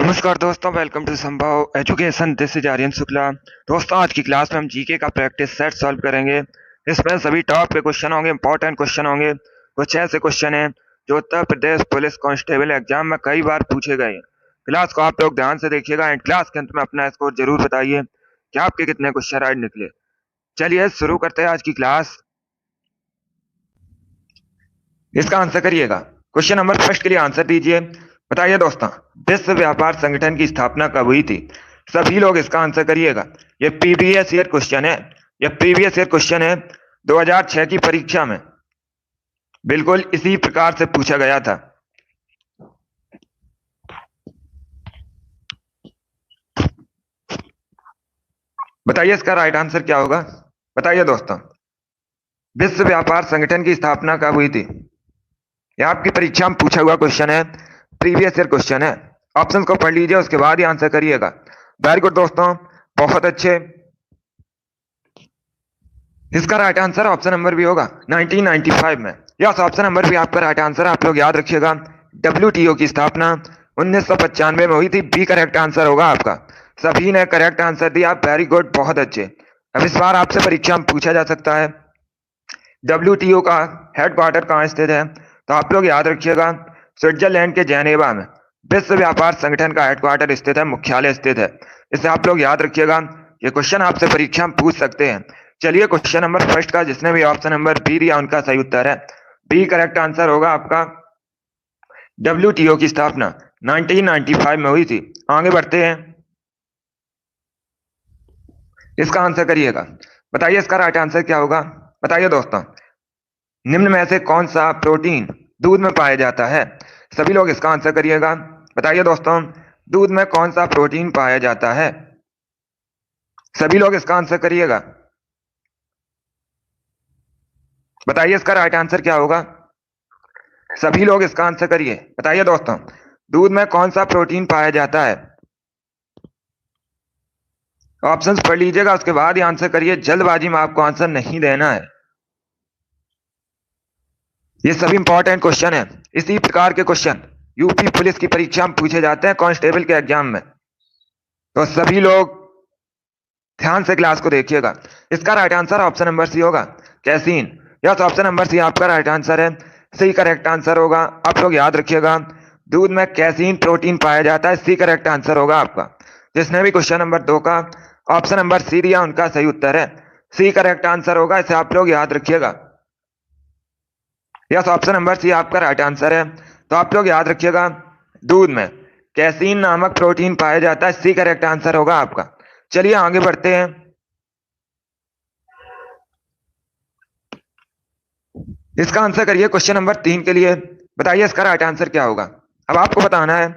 नमस्कार दोस्तों, welcome to Sambhav education. This is Aryan Shukla. दोस्तों, आज की क्लास में हम जीके का प्रैक्टिस सेट सॉल्व करेंगे। इसमें सभी टॉप के क्वेश्चन होंगे, इंपॉर्टेंट क्वेश्चन होंगे। कुछ ऐसे क्वेश्चन हैं जो Uttar Pradesh police constable exam में कई बार पूछे गए हैं। क्लास को आप लोग ध्यान से देखिएगा एंड क्लास के अंत में अपना स्कोर जरूर बताइए कि आपके कितने क्वेश्चन राइट निकले। चलिए शुरू करते हैं आज की क्लास। इसका आंसर करिएगा। क्वेश्चन नंबर फर्स्ट के लिए आंसर दीजिए। बताइए दोस्तों, विश्व व्यापार संगठन की स्थापना कब हुई थी? सभी लोग इसका आंसर करिएगा। ये प्रीवियस ईयर क्वेश्चन है। ये प्रीवियस ईयर क्वेश्चन है 2006 की परीक्षा में बिल्कुल इसी प्रकार से पूछा गया था। बताइए इसका राइट आंसर क्या होगा। बताइए दोस्तों, विश्व व्यापार संगठन की स्थापना कब हुई थी? यह आपकी परीक्षा में पूछा हुआ क्वेश्चन है, प्रीवियस ईयर क्वेश्चन है। ऑप्शन को पढ़ लीजिए, उसके बाद ही आंसर करिएगा। वेरी गुड दोस्तों, बहुत अच्छे। इसका राइट आंसर ऑप्शन नंबर भी होगा 1995 में। यस, ऑप्शन नंबर भी आपका राइट आंसर। आप लोग याद रखिएगा, डब्ल्यूटीओ की स्थापना 1995 में हुई थी। बी करेक्ट आंसर होगा आपका। सभी ने करेक्ट आंसर दिया, वेरी गुड, बहुत अच्छे। अब इस बार आपसे परीक्षा में पूछा जा सकता है डब्ल्यूटीओ का हेडक्वार्टर कहाँ स्थित है, तो आप लोग याद रखिएगा स्विट्जरलैंड के जेनेवा में विश्व व्यापार संगठन का हेडक्वार्टर स्थित है, मुख्यालय स्थित है। इसे आप लोग याद रखिएगा, ये क्वेश्चन आपसे परीक्षा में पूछ सकते हैं। चलिए क्वेश्चन नंबर फर्स्ट का जिसने भी ऑप्शन नंबर बी दिया उनका सही उत्तर है। बी करेक्ट आंसर होगा आपका। डब्ल्यूटीओ की स्थापना 1995 में हुई थी। आगे बढ़ते हैं, इसका आंसर करिएगा। बताइए इसका राइट आंसर क्या होगा। बताइए दोस्तों, निम्न में से कौन सा प्रोटीन दूध में पाया जाता है? सभी लोग इसका आंसर करिएगा। बताइए दोस्तों, दूध में कौन सा प्रोटीन पाया जाता है? सभी लोग इसका आंसर करिएगा। बताइए इसका राइट आंसर क्या होगा। सभी लोग इसका आंसर करिए। बताइए दोस्तों, दूध में कौन सा प्रोटीन पाया जाता है? ऑप्शंस पढ़ लीजिएगा, उसके बाद ही आंसर करिए। जल्दबाजी में आपको आंसर नहीं देना है। ये सभी इंपॉर्टेंट क्वेश्चन है। इसी प्रकार के क्वेश्चन यूपी पुलिस की परीक्षा में पूछे जाते हैं, कांस्टेबल के एग्जाम में। तो सभी लोग ध्यान से क्लास को देखिएगा। इसका right answer option number C होगा, casein. Yes, option number C आपका राइट आंसर है। सी करेक्ट आंसर होगा। आप लोग याद रखिएगा, दूध में कैसीन प्रोटीन पाया जाता है। सी करेक्ट आंसर होगा आपका। जिसने भी क्वेश्चन नंबर 2 का ऑप्शन नंबर सी दिया उनका सही उत्तर है। सी करेक्ट आंसर होगा, इसे आप लोग याद रखिएगा। यस, ऑप्शन नंबर सी आपका राइट आंसर है। तो आप लोग याद रखिएगा, दूध में कैसीन नामक प्रोटीन पाया जाता है। सी करेक्ट आंसर होगा आपका। चलिए आगे बढ़ते हैं। इसका आंसर करिए क्वेश्चन नंबर 3 के लिए। बताइए इसका राइट आंसर क्या होगा। अब आपको बताना है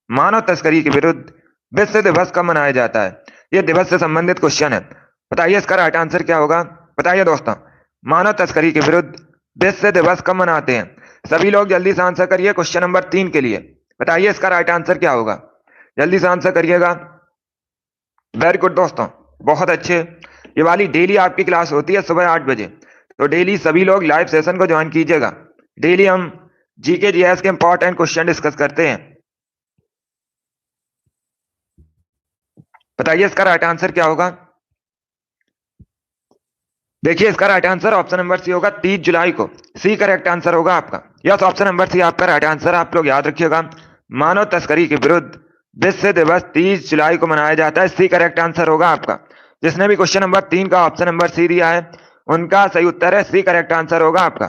मानव तस्करी के विरुद्ध विश्व दिवस कब मनाया जाता है। यह दिवस से संबंधित क्वेश्चन है। बताइए इसका राइट आंसर क्या होगा। बताइए दोस्तों, मानव तस्करी के विरुद्ध विश्व दिवस कब मनाते हैं? सभी लोग जल्दी से आंसर करिए क्वेश्चन नंबर 3 के लिए। बताइए इसका राइट आंसर क्या होगा। जल्दी से आंसर करिएगा। वेरी गुड दोस्तों, बहुत अच्छे। ये वाली डेली आपकी क्लास होती है सुबह 8 बजे। तो डेली सभी लोग लाइव सेशन को ज्वाइन कीजिएगा। डेली हम जीके जीएस के इंपॉर्टेंट क्वेश्चन डिस्कस करते हैं। बताइए इसका राइट आंसर क्या होगा। देखिए इसका right answer option number C होगा, 30 जुलाई को। सी करेक्ट आंसर होगा आपका। यस, ऑप्शन नंबर सी आपका राइट आंसर। आप लोग याद रखिएगा, मानव तस्करी के विरुद्ध विश्व दिवस 30 जुलाई को मनाया जाता है। सी करेक्ट आंसर होगा आपका। जिसने भी क्वेश्चन नंबर 3 का ऑप्शन नंबर सी दिया है उनका सही उत्तर है। सी करेक्ट आंसर होगा आपका।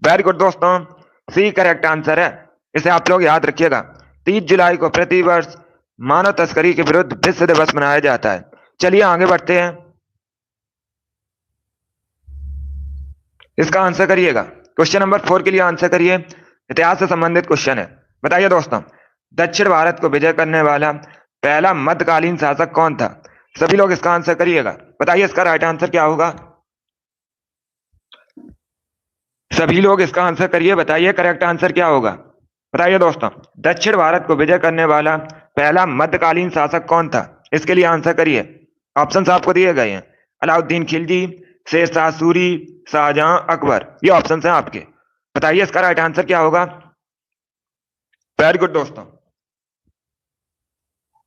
वेरी गुड दोस्तों, सी करेक्ट आंसर है। इसे आप लोग याद रखिएगा, 30 जुलाई को प्रतिवर्ष मानव तस्करी के विरुद्ध विश्व दिवस मनाया जाता है। चलिए आगे बढ़ते हैं। इसका आंसर करिएगा। क्वेश्चन नंबर 4 के लिए आंसर करिए। इतिहास से संबंधित क्वेश्चन है। बताइए दोस्तों, दक्षिण भारत को विजय करने वाला पहला मध्यकालीन शासक कौन था? सभी लोग इसका आंसर करिएगा। बताइए इसका राइट आंसर क्या होगा। सभी लोग इसका आंसर करिए। बताइए करेक्ट आंसर क्या होगा। बताइए दोस्तों, दक्षिण भारत को विजय करने वाला पहला मध्यकालीन शासक कौन था? इसके लिए आंसर करिए। ऑप्शंस आपको दिए गए हैं, अलाउद्दीन खिलजी, शेर शाह सूरी, शाहजहां, अकबर। ये ऑप्शंस हैं आपके। बताइए इसका राइट आंसर क्या होगा। वेरी गुड दोस्तों,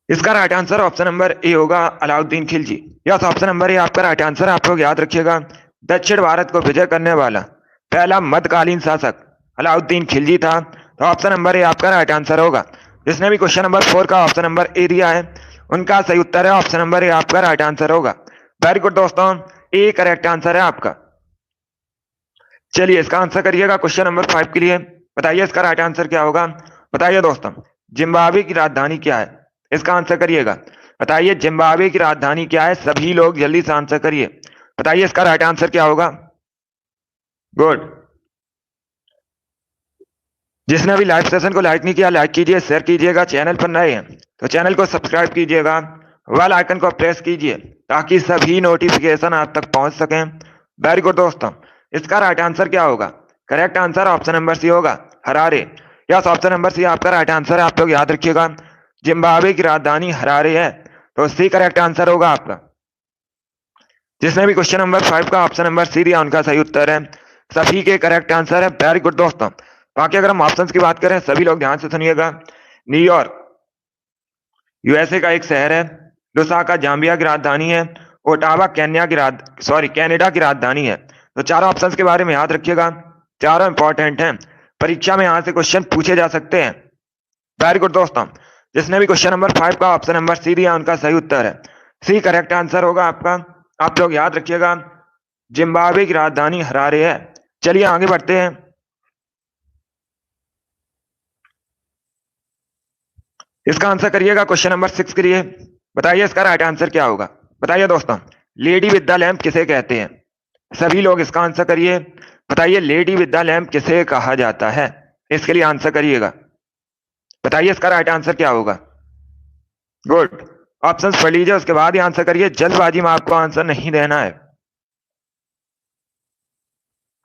इसका right answer option number A होगा, Alauddin Khilji. Yes, option number A आपका राइट आंसर। आप लोग याद रखिएगा, दक्षिण भारत को विजय करने वाला पहला मध्यकालीन शासक अलाउद्दीन खिलजी था। तो ऑप्शन नंबर ए आपका राइट आंसर होगा। जिसने भी क्वेश्चन नंबर 4 का ऑप्शन नंबर ए दिया है उनका सही उत्तर है ऑप्शन नंबर ए आपका राइट आंसर होगा। वेरी गुड दोस्तों, ए करेक्ट आंसर है आपका। चलिए इसका आंसर करिएगा क्वेश्चन नंबर 5 के लिए। बताइए इसका राइट आंसर क्या होगा। बताइए दोस्तों, जिम्बाब्वे की राजधानी क्या है। इसका आंसर करिएगा। बताइए जिम्बाब्वे की राजधानी क्या है। सभी लोग जल्दी से आंसर करिए। बताइए इसका राइट आंसर क्या होगा। गुड। जिसने अभी लाइव सेशन को लाइक नहीं किया, लाइक कीजिए, शेयर कीजिएगा। चैनल पर नए हैं तो चैनल को सब्सक्राइब कीजिएगा, बेल आइकन को प्रेस कीजिए ताकि सभी नोटिफिकेशन आप तक पहुंच सकें। वेरी गुड दोस्तों, इसका राइट आंसर क्या होगा। Correct answer option number C होगा, Harare. Yes, option number C आपका राइट आंसर है। आप लोग याद रखिएगा, जिम्बाब्वे की राजधानी हरारे है, तो सी करेक्ट आंसर होगा आपका। जिसने भी क्वेश्चन नंबर 5 का ऑप्शन नंबर सी दिया उनका सही उत्तर है। सभी के करेक्ट आंसर है। वेरी गुड दोस्तों। बाकी अगर हम ऑप्शंस की बात करें, सभी लोग ध्यान से सुनिएगा। न्यूयॉर्क यूएसए का एक शहर है। लुसाका जाम्बिया की राजधानी है। ओटावा कनाडा की राजधानी है। तो चारों ऑप्शंस के बारे में याद रखिएगा, चारों इंपॉर्टेंट हैं, परीक्षा में यहां से क्वेश्चन पूछे जा सकते हैं। वेरी गुड दोस्तों, जिसने भी क्वेश्चन नंबर 5 का ऑप्शन नंबर सी दिया उनका सही उत्तर है। सी करेक्ट आंसर होगा आपका। आप लोग याद रखिएगा, जिम्बाब्वे की राजधानी हरारे है। चलिए आगे बढ़ते हैं। इसका आंसर करिएगा क्वेश्चन नंबर 6 के लिए। बताइए इसका राइट आंसर क्या होगा। बताइए दोस्तों, लेडी विद द लैम्प किसे कहते हैं। सभी लोग इसका आंसर करिए। बताइए लेडी विद द लैम्प किसे कहा जाता है। इसके लिए आंसर करिएगा। बताइए इसका राइट आंसर क्या होगा। गुड। ऑप्शंस पढ़ लीजिए, उसके बाद ही आंसर करिए। जल्दबाजी में आपको आंसर नहीं देना है।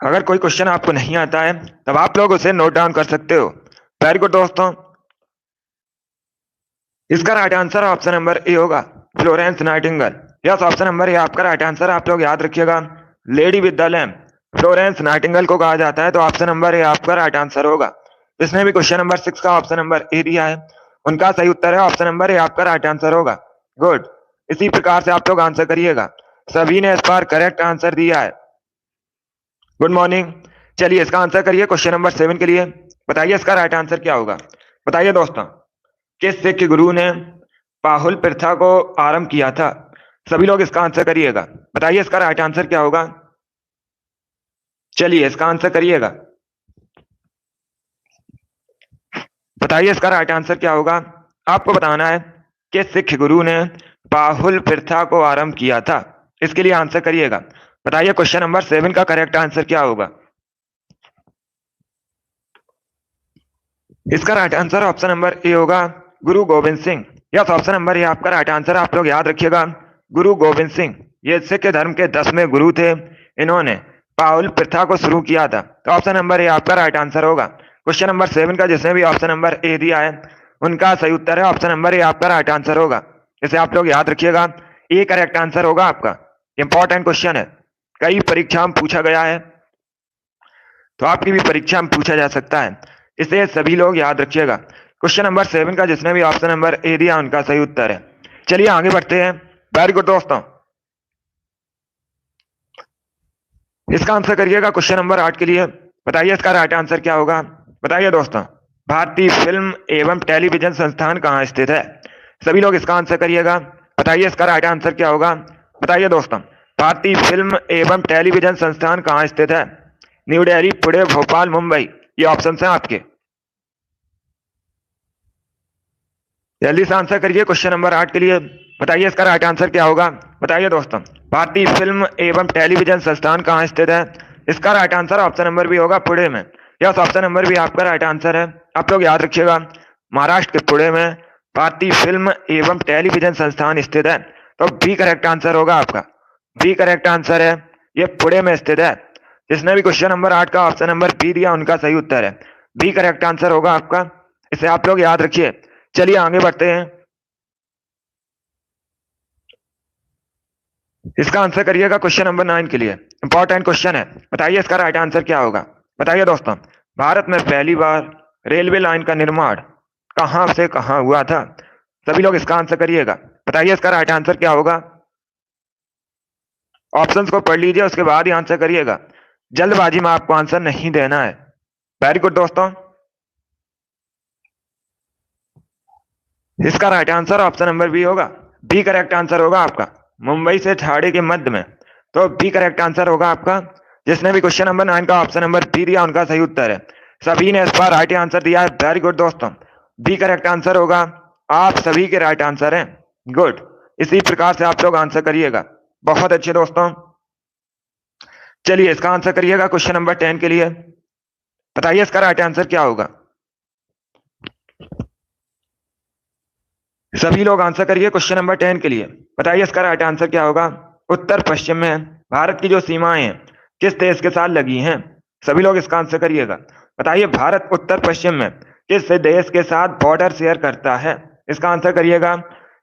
अगर कोई क्वेश्चन आपको नहीं आता है तब आप लोग उसे नोट डाउन कर सकते हो। वेरी गुड दोस्तों, इसका right answer option number A होगा, Florence Nightingale. Yes, option number A आपका राइट आंसर। आप लोग याद रखिएगा, lady with the lamp Florence Nightingale को कहा जाता है। तो ऑप्शन नंबर ए आपका राइट आंसर होगा। जिसने भी क्वेश्चन नंबर 6 का ऑप्शन नंबर ए दिया है उनका सही उत्तर है ऑप्शन नंबर ए आपका राइट आंसर होगा। गुड। इसी प्रकार से आप लोग आंसर करिएगा। सभी ने इस बार करेक्ट आंसर दिया है। Good morning. चलिए इसका आंसर करिए क्वेश्चन नंबर 7 के लिए। बताइए इसका राइट आंसर क्या होगा। बताइए दोस्तों, किस सिख गुरु ने पाहुल प्रथा को आरंभ किया था। सभी लोग इसका आंसर करिएगा। बताइए इसका राइट आंसर क्या होगा। चलिए इसका आंसर करिएगा। बताइए इसका राइट आंसर क्या होगा। आपको बताना है कि सिख गुरु ने पाहुल प्रथा को आरंभ किया था। इसके लिए आंसर करिएगा। बताइए क्वेश्चन नंबर 7 का करेक्ट आंसर क्या होगा। इसका right answer option number A होगा, गुरु Govind Singh. Yes, option number A आपका राइट आंसर। आप लोग याद रखिएगा, गुरु गोविंद सिंह ये सिख धर्म के 10वें गुरु थे। इन्होंने पाहुल प्रथा को शुरू किया था। तो ऑप्शन नंबर ए आपका राइट आंसर होगा। क्वेश्चन नंबर 7 का जिसने भी ऑप्शन नंबर ए दिया है उनका सही उत्तर है ऑप्शन नंबर ए आपका राइट आंसर होगा। इसे आप लोग याद रखिएगा, ए करेक्ट आंसर होगा आपका। इंपॉर्टेंट क्वेश्चन है, कई परीक्षा में पूछा गया है, तो आपकी भी परीक्षा में पूछा जा सकता है। इसे सभी लोग याद रखिएगा। क्वेश्चन नंबर 7 का जिसने भी ऑप्शन नंबर ए दिया उनका सही उत्तर है। चलिए आगे बढ़ते हैं। वेरी गुड दोस्तों, इसका आंसर करिएगा क्वेश्चन नंबर 8 के लिए। बताइए इसका राइट आंसर क्या होगा। बताइए दोस्तों, भारतीय फिल्म एवं टेलीविजन संस्थान कहाँ स्थित है। सभी लोग इसका आंसर करिएगा। बताइए इसका राइट आंसर क्या होगा। बताइए दोस्तों, भारतीय फिल्म एवं टेलीविजन संस्थान कहाँ स्थित है। न्यू दिल्ली, पुणे, भोपाल, मुंबई, ये ऑप्शन हैं आपके। जल्दी से आंसर करिए क्वेश्चन नंबर 8 के लिए। बताइए इसका राइट आंसर क्या होगा। बताइए दोस्तों, भारतीय फिल्म एवं टेलीविजन संस्थान कहाँ स्थित है। इसका right answer option number B होगा, पुणे में। यस, ऑप्शन नंबर बी आपका राइट आंसर है। आप लोग याद रखिएगा, महाराष्ट्र के पुणे में भारतीय फिल्म एवं टेलीविजन संस्थान स्थित है। तो बी करेक्ट आंसर होगा आपका। बी करेक्ट आंसर है, ये पुणे में स्थित है। जिसने भी क्वेश्चन नंबर 8 का ऑप्शन नंबर बी दिया उनका सही उत्तर है। बी करेक्ट आंसर होगा आपका। इसे आप लोग याद रखिए। चलिए आगे बढ़ते हैं। इसका आंसर करिएगा क्वेश्चन नंबर 9 के लिए। इंपॉर्टेंट क्वेश्चन है, बताइए इसका राइट आंसर क्या होगा। बताइए दोस्तों, भारत में पहली बार रेलवे लाइन का निर्माण कहां से कहां हुआ था। सभी लोग इसका आंसर करिएगा। बताइए इसका राइट आंसर क्या होगा। ऑप्शंस को पढ़ लीजिए, उसके बाद ही आंसर करिएगा। जल्दबाजी में आपको आंसर नहीं देना है। वेरी गुड दोस्तों। इसका right answer option number B होगा। बी करेक्ट आंसर होगा आपका। मुंबई से ठाणे के मध्य में, तो बी करेक्ट आंसर होगा आपका। जिसने भी क्वेश्चन नंबर 9 का ऑप्शन नंबर बी दिया उनका सही उत्तर है। सभी ने इस बार राइट आंसर दिया है। वेरी गुड दोस्तों, बी करेक्ट आंसर होगा। आप सभी के राइट आंसर हैं। गुड, इसी प्रकार से आप लोग आंसर करिएगा। बहुत अच्छे दोस्तों। चलिए इसका आंसर करिएगा क्वेश्चन नंबर 10 के लिए। बताइए इसका राइट आंसर क्या होगा। सभी लोग आंसर करिए क्वेश्चन नंबर 10 के लिए। बताइए इसका राइट आंसर क्या होगा। उत्तर पश्चिम में भारत की जो सीमाएं हैं किस देश के साथ लगी हैं। सभी लोग इसका आंसर करिएगा। बताइए भारत उत्तर पश्चिम में किस देश के साथ बॉर्डर शेयर करता है। इसका आंसर करिएगा।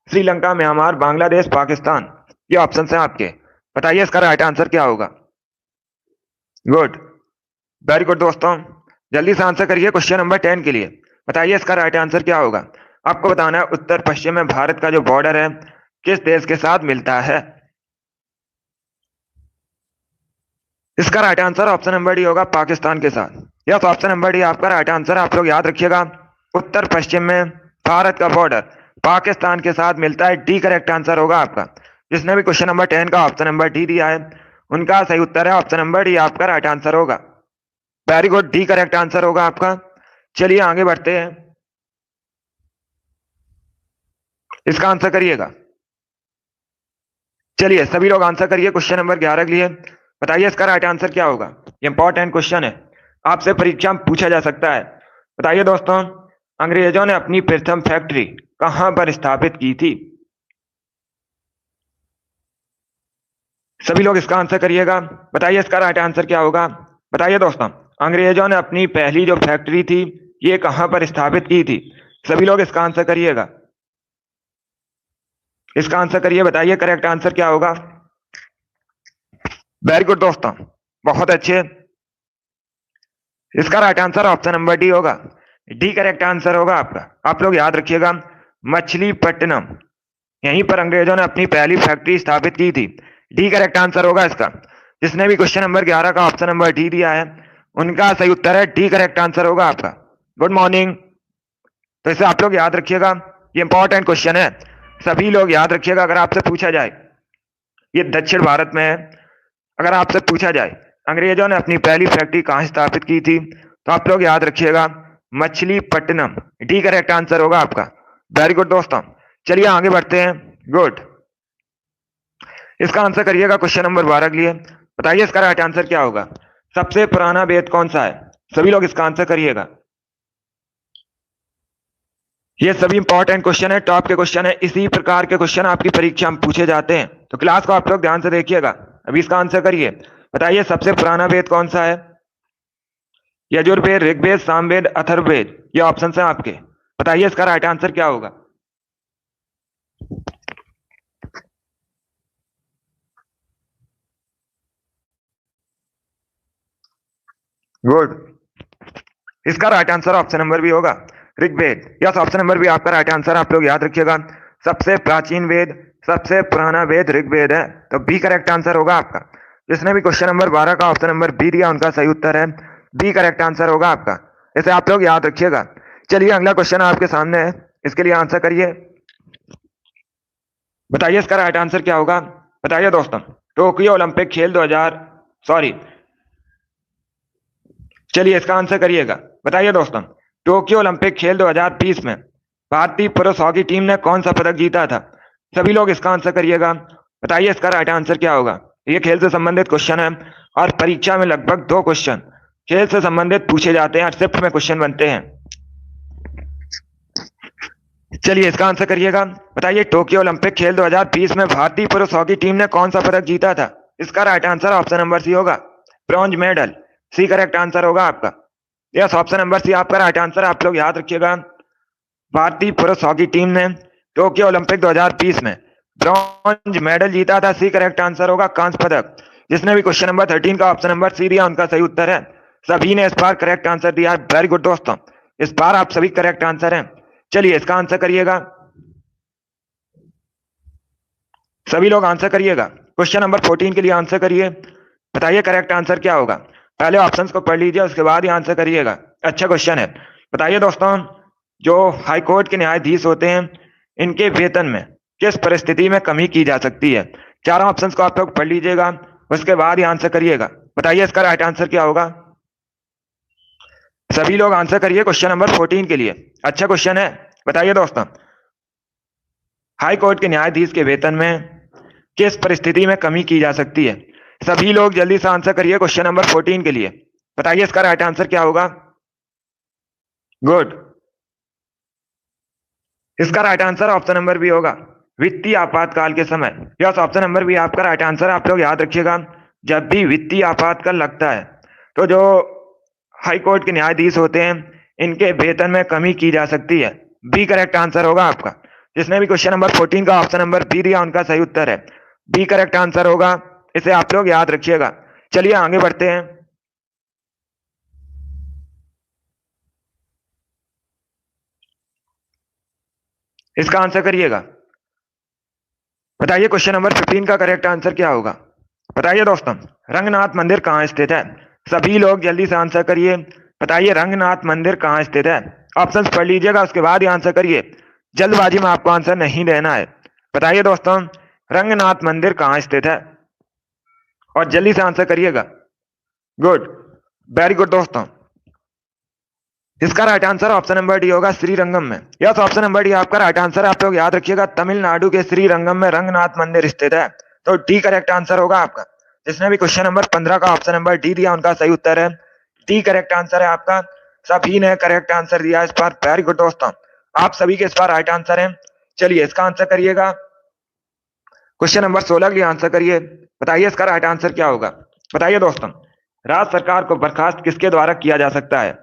श्रीलंका, म्यांमार, बांग्लादेश, पाकिस्तान, ये ऑप्शन है आपके। बताइए इसका राइट आंसर क्या होगा। गुड, वेरी गुड दोस्तों। जल्दी से आंसर करिए क्वेश्चन नंबर 10 के लिए। बताइए इसका राइट आंसर क्या होगा। आपको बताना है उत्तर पश्चिम में भारत का जो बॉर्डर है किस देश के साथ मिलता है। इसका right answer option number D होगा, पाकिस्तान के साथ। यस, ऑप्शन नंबर डी आपका राइट आंसर। आप लोग याद रखिएगा, उत्तर पश्चिम में भारत का बॉर्डर पाकिस्तान के साथ मिलता है। डी करेक्ट आंसर होगा आपका। जिसने भी क्वेश्चन नंबर 10 का ऑप्शन नंबर डी दिया है उनका सही उत्तर है ऑप्शन नंबर डी आपका राइट आंसर होगा। Very good, D correct answer होगा आपका। चलिए आगे बढ़ते हैं। इसका आंसर करिएगा। चलिए सभी लोग आंसर करिए क्वेश्चन नंबर 11 के लिए। बताइए इसका राइट आंसर क्या होगा। ये इंपॉर्टेंट क्वेश्चन है, आपसे परीक्षा में पूछा जा सकता है। बताइए दोस्तों, अंग्रेजों ने अपनी प्रथम फैक्ट्री कहां पर स्थापित की थी। सभी लोग इसका आंसर करिएगा। बताइए इसका राइट आंसर क्या होगा। बताइए दोस्तों, अंग्रेजों ने अपनी पहली जो फैक्ट्री थी ये कहां पर स्थापित की थी। सभी लोग इसका आंसर करिएगा। इसका आंसर करिए। बताइए करेक्ट आंसर क्या होगा। वेरी गुड दोस्तों, बहुत अच्छे। इसका right answer option number D होगा। डी करेक्ट आंसर होगा आपका। आप लोग याद रखिएगा, मछलीपट्टनम, यहीं पर अंग्रेजों ने अपनी पहली फैक्ट्री स्थापित की थी। डी करेक्ट आंसर होगा इसका। जिसने भी क्वेश्चन नंबर 11 का ऑप्शन नंबर डी दिया है उनका सही उत्तर है डी करेक्ट आंसर होगा आपका। Good morning. तो इसे आप लोग याद रखिएगा, ये इंपॉर्टेंट क्वेश्चन है, सभी लोग याद रखिएगा। अगर आपसे पूछा जाए, ये दक्षिण भारत में है, अगर आपसे पूछा जाए अंग्रेजों ने अपनी पहली फैक्ट्री कहां स्थापित की थी तो आप लोग याद रखिएगा मछलीपट्टनम। डी करेक्ट आंसर होगा आपका। वेरी गुड दोस्तों, चलिए आगे बढ़ते हैं। गुड, इसका आंसर करिएगा क्वेश्चन नंबर 12 के लिए। बताइए इसका राइट आंसर क्या होगा। सबसे पुराना वेद कौन सा है। सभी लोग इसका आंसर करिएगा। ये सभी इंपॉर्टेंट क्वेश्चन है, टॉप के क्वेश्चन है। इसी प्रकार के क्वेश्चन आपकी परीक्षा में पूछे जाते हैं, तो क्लास को आप लोग ध्यान से देखिएगा। अभी इसका आंसर करिए। बताइए सबसे पुराना वेद कौन सा है। यजुर्वेद, ऋग्वेद, सामवेद, अथर्ववेद, ये ऑप्शन है आपके। बताइए इसका राइट आंसर क्या होगा। गुड, इसका right answer option number B होगा, Rigveda. Yes, option number B आपका राइट आंसर। आप लोग याद रखिएगा, सबसे प्राचीन वेद, सबसे पुराना वेद ऋग्वेद है, तो बी करेक्ट आंसर होगा आपका। जिसने भी क्वेश्चन नंबर 12 का ऑप्शन नंबर बी दिया उनका सही उत्तर है बी करेक्ट आंसर होगा आपका। इसे आप लोग याद रखिएगा। चलिए अगला क्वेश्चन आपके सामने है, इसके लिए आंसर करिए। बताइए इसका राइट आंसर क्या होगा। बताइए दोस्तों, टोक्यो ओलंपिक खेल 2000 सॉरी चलिए इसका आंसर करिएगा। बताइए दोस्तों, टोक्यो ओलंपिक खेल 2020 में भारतीय पुरुष हॉकी टीम ने कौन सा पदक जीता था। सभी लोग इसका आंसर करिएगा। बताइए इसका राइट आंसर क्या होगा। ये खेल से संबंधित क्वेश्चन है और परीक्षा में लगभग 2 क्वेश्चन खेल से संबंधित पूछे जाते हैं, शिफ्ट में क्वेश्चन बनते हैं। चलिए इसका आंसर करिएगा। बताइए टोक्यो ओलंपिक खेल 2020 में भारतीय पुरुष हॉकी टीम ने कौन सा पदक जीता था। इसका right answer option number C होगा, bronze medal. C correct answer होगा आपका। यस, ऑप्शन नंबर सी आपका राइट आंसर। आप लोग याद रखिएगा, भारतीय पुरुष हॉकी टीम ने टोक्यो ओलंपिक 2020 में ब्रॉन्ज मेडल जीता था। सी करेक्ट आंसर होगा, कांस्य पदक। जिसने भी क्वेश्चन नंबर 13 का ऑप्शन नंबर सी दिया उनका सही उत्तर है। सभी ने इस बार करेक्ट आंसर दिया है। वेरी गुड दोस्तों, इस बार आप सभी करेक्ट आंसर हैं। चलिए इसका आंसर करिएगा। सभी लोग आंसर करिएगा। क्वेश्चन नंबर 14 के लिए आंसर करिए। बताइए करेक्ट आंसर क्या होगा। पहले ऑप्शंस को पढ़ लीजिए, उसके बाद ही आंसर करिएगा। अच्छा क्वेश्चन है। बताइए दोस्तों, जो हाई कोर्ट के न्यायाधीश होते हैं, इनके वेतन में किस परिस्थिति में कमी की जा सकती है। चारों ऑप्शंस को आप लोग पढ़ लीजिएगा, उसके बाद ही आंसर करिएगा। बताइए इसका राइट आंसर क्या होगा। सभी लोग आंसर करिए क्वेश्चन नंबर 14 के लिए। अच्छा क्वेश्चन है। बताइए दोस्तों, हाई कोर्ट के न्यायाधीश के वेतन में किस परिस्थिति में कमी की जा सकती है। सभी लोग जल्दी से आंसर करिए क्वेश्चन नंबर 14 के लिए। बताइए इसका राइट आंसर क्या होगा। गुड। इसका right answer option number B होगा, वित्तीय आपातकाल के समय। यस, ऑप्शन नंबर बी आपका राइट आंसर। आप लोग याद रखिएगा, जब भी वित्तीय आपातकाल लगता है तो जो हाई कोर्ट के न्यायाधीश होते हैं, इनके वेतन में कमी की जा सकती है। बी करेक्ट आंसर होगा आपका। जिसने भी क्वेश्चन नंबर 14 का ऑप्शन नंबर बी दिया, उनका सही उत्तर है बी करेक्ट आंसर होगा। इसे आप लोग याद रखिएगा। चलिए आगे बढ़ते हैं। इसका आंसर करिएगा। बताइए क्वेश्चन नंबर 15 का करेक्ट आंसर क्या होगा। बताइए दोस्तों, रंगनाथ मंदिर कहाँ स्थित है। सभी लोग जल्दी से आंसर करिए। बताइए रंगनाथ मंदिर कहाँ स्थित है। ऑप्शंस पढ़ लीजिएगा, उसके बाद ही आंसर करिए। जल्दबाजी में आपको आंसर नहीं देना है। बताइए दोस्तों, रंगनाथ मंदिर कहाँ स्थित है, और जल्दी से आंसर करिएगा। गुड, वेरी गुड दोस्तों। इसका right answer option number D होगा, श्रीरंगम में। यस, ऑप्शन नंबर डी आपका राइट आंसर। आप लोग याद रखिएगा, तमिलनाडु के श्रीरंगम में रंगनाथ मंदिर स्थित है, तो डी करेक्ट आंसर होगा आपका। जिसने भी क्वेश्चन नंबर 15 का ऑप्शन नंबर डी दिया, उनका सही उत्तर है डी करेक्ट आंसर है आपका। सभी ने करेक्ट आंसर दिया इस बार। वेरी गुड दोस्तों, आप सभी के इस बार राइट आंसर है। चलिए इसका आंसर करिएगा। क्वेश्चन नंबर 16 के लिए आंसर करिए। बताइए इसका राइट आंसर क्या होगा। बताइए दोस्तों, राज्य सरकार को बर्खास्त किसके द्वारा किया जा सकता है।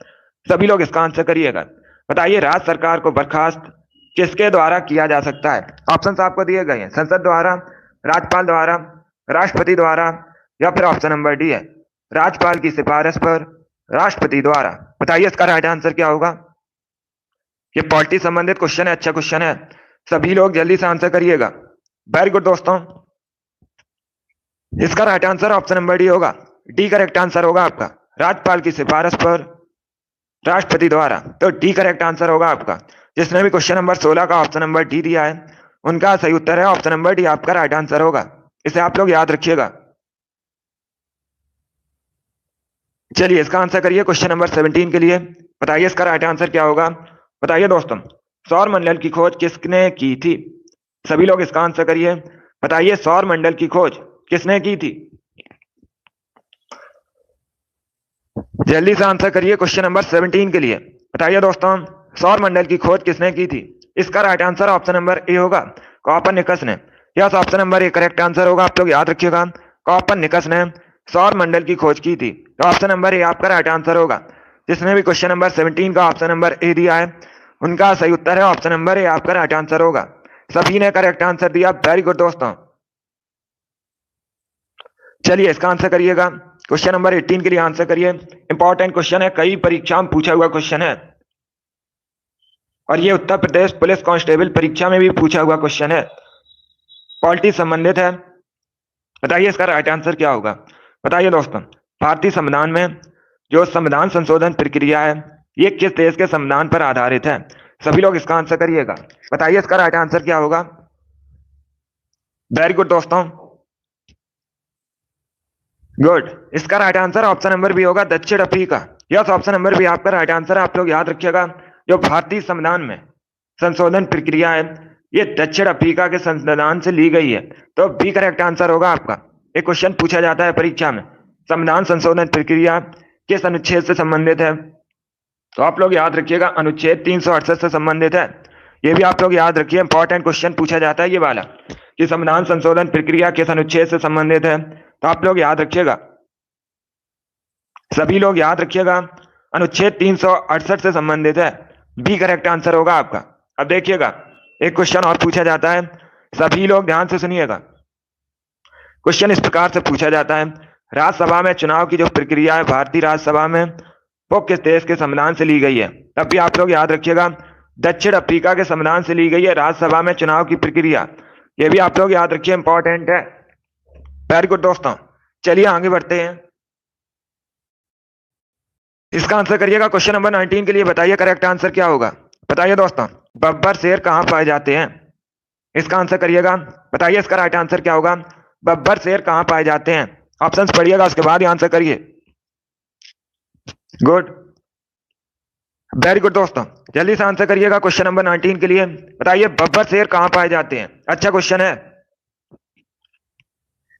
सभी लोग इसका आंसर करिएगा। बताइए राज्य सरकार को बर्खास्त किसके द्वारा किया जा सकता है। ऑप्शंस आपको दिए गए हैं, संसद द्वारा, राज्यपाल द्वारा, राष्ट्रपति द्वारा, या फिर ऑप्शन नंबर डी है, राज्यपाल की सिफारिश पर राष्ट्रपति द्वारा। बताइए इसका राइट आंसर क्या होगा। ये पॉलिटी संबंधित क्वेश्चन है। अच्छा क्वेश्चन है। सभी लोग जल्दी से आंसर करिएगा। वेरी गुड दोस्तों, इसका right answer option number D होगा। डी करेक्ट आंसर होगा आपका, राज्यपाल की सिफारिश पर राष्ट्रपति द्वारा। तो डी करेक्ट आंसर होगा आपका। जिसने भी क्वेश्चन नंबर 16 का ऑप्शन नंबर डी दिया है, उनका सही उत्तर है ऑप्शन नंबर डी आपका राइट आंसर होगा। इसे आप लोग याद रखिएगा। चलिए इसका आंसर करिए क्वेश्चन नंबर 17 के लिए। बताइए इसका राइट आंसर क्या होगा। बताइए दोस्तों, सौर मंडल की खोज किसने की थी। सभी लोग इसका आंसर करिए। बताइए सौर मंडल की खोज किसने की थी। जल्दी से आंसर करिए क्वेश्चन नंबर 17 के लिए। बताइए दोस्तों, सौर मंडल की खोज किसने की थी। इसका right answer option number A होगा, कॉपरनिकस ने। Yes, option number A correct answer होगा। आप लोग याद रखिएगा, कॉपरनिकस ने सौर मंडल की खोज की थी। तो ऑप्शन नंबर ए आपका राइट आंसर होगा। जिसने भी क्वेश्चन नंबर 17 का ऑप्शन नंबर ए दिया है, उनका सही उत्तर है ऑप्शन नंबर ए आपका राइट आंसर होगा। सभी ने करेक्ट आंसर दिया। वेरी गुड दोस्तों। चलिए इसका आंसर करिएगा। क्वेश्चन नंबर 18 के लिए आंसर करिए। इंपॉर्टेंट क्वेश्चन है, कई परीक्षा में पूछा हुआ क्वेश्चन है, और ये उत्तर प्रदेश पुलिस कांस्टेबल परीक्षा में भी पूछा हुआ क्वेश्चन है, पॉलिटी संबंधित है। बताइए इसका राइट आंसर क्या होगा। बताइए दोस्तों, भारतीय संविधान में जो संविधान संशोधन प्रक्रिया है, ये किस देश के संविधान पर आधारित है। सभी लोग इसका आंसर करिएगा। बताइए इसका राइट आंसर क्या होगा। वेरी गुड दोस्तों, गुड। इसका right answer option number B होगा, दक्षिण Africa. Yes, option number B आपका राइट आंसर है। आप लोग याद रखिएगा, जो भारतीय संविधान में संशोधन प्रक्रिया है, ये दक्षिण अफ्रीका के संविधान से ली गई है, तो बी करेक्ट आंसर होगा आपका। एक क्वेश्चन पूछा जाता है परीक्षा में, संविधान संशोधन प्रक्रिया किस अनुच्छेद से संबंधित है, तो आप लोग याद रखिएगा अनुच्छेद 368 से संबंधित है। ये भी आप लोग याद रखिए, इंपॉर्टेंट क्वेश्चन पूछा जाता है ये वाला, कि संविधान संशोधन प्रक्रिया किस अनुच्छेद से संबंधित है, तो आप लोग याद रखिएगा। सभी लोग याद रखिएगा, अनुच्छेद 368 से संबंधित है। बी करेक्ट आंसर होगा आपका। अब देखिएगा, एक क्वेश्चन और पूछा जाता है, सभी लोग ध्यान से सुनिएगा। क्वेश्चन इस प्रकार से पूछा जाता है, राज्यसभा में चुनाव की जो प्रक्रिया है भारतीय राज्यसभा में, वो किस देश के संविधान से ली गई है। तब भी आप लोग याद रखिएगा, दक्षिण अफ्रीका के संविधान से ली गई है राज्यसभा में चुनाव की प्रक्रिया। ये भी आप लोग याद रखिए, इंपॉर्टेंट है। वेरी गुड दोस्तों, चलिए आगे बढ़ते हैं। इसका आंसर करिएगा क्वेश्चन नंबर 19 के लिए। बताइए करेक्ट आंसर क्या होगा। बताइए दोस्तों, बब्बर शेर कहाँ पाए जाते हैं। इसका आंसर करिएगा। बताइए इसका राइट आंसर क्या होगा। बब्बर शेर कहाँ पाए जाते हैं। ऑप्शंस पढ़िएगा, उसके बाद ही आंसर करिए। गुड, वेरी गुड दोस्तों, जल्दी से आंसर करिएगा क्वेश्चन नंबर 19 के लिए। बताइए बब्बर शेर कहाँ पाए जाते हैं। अच्छा क्वेश्चन है।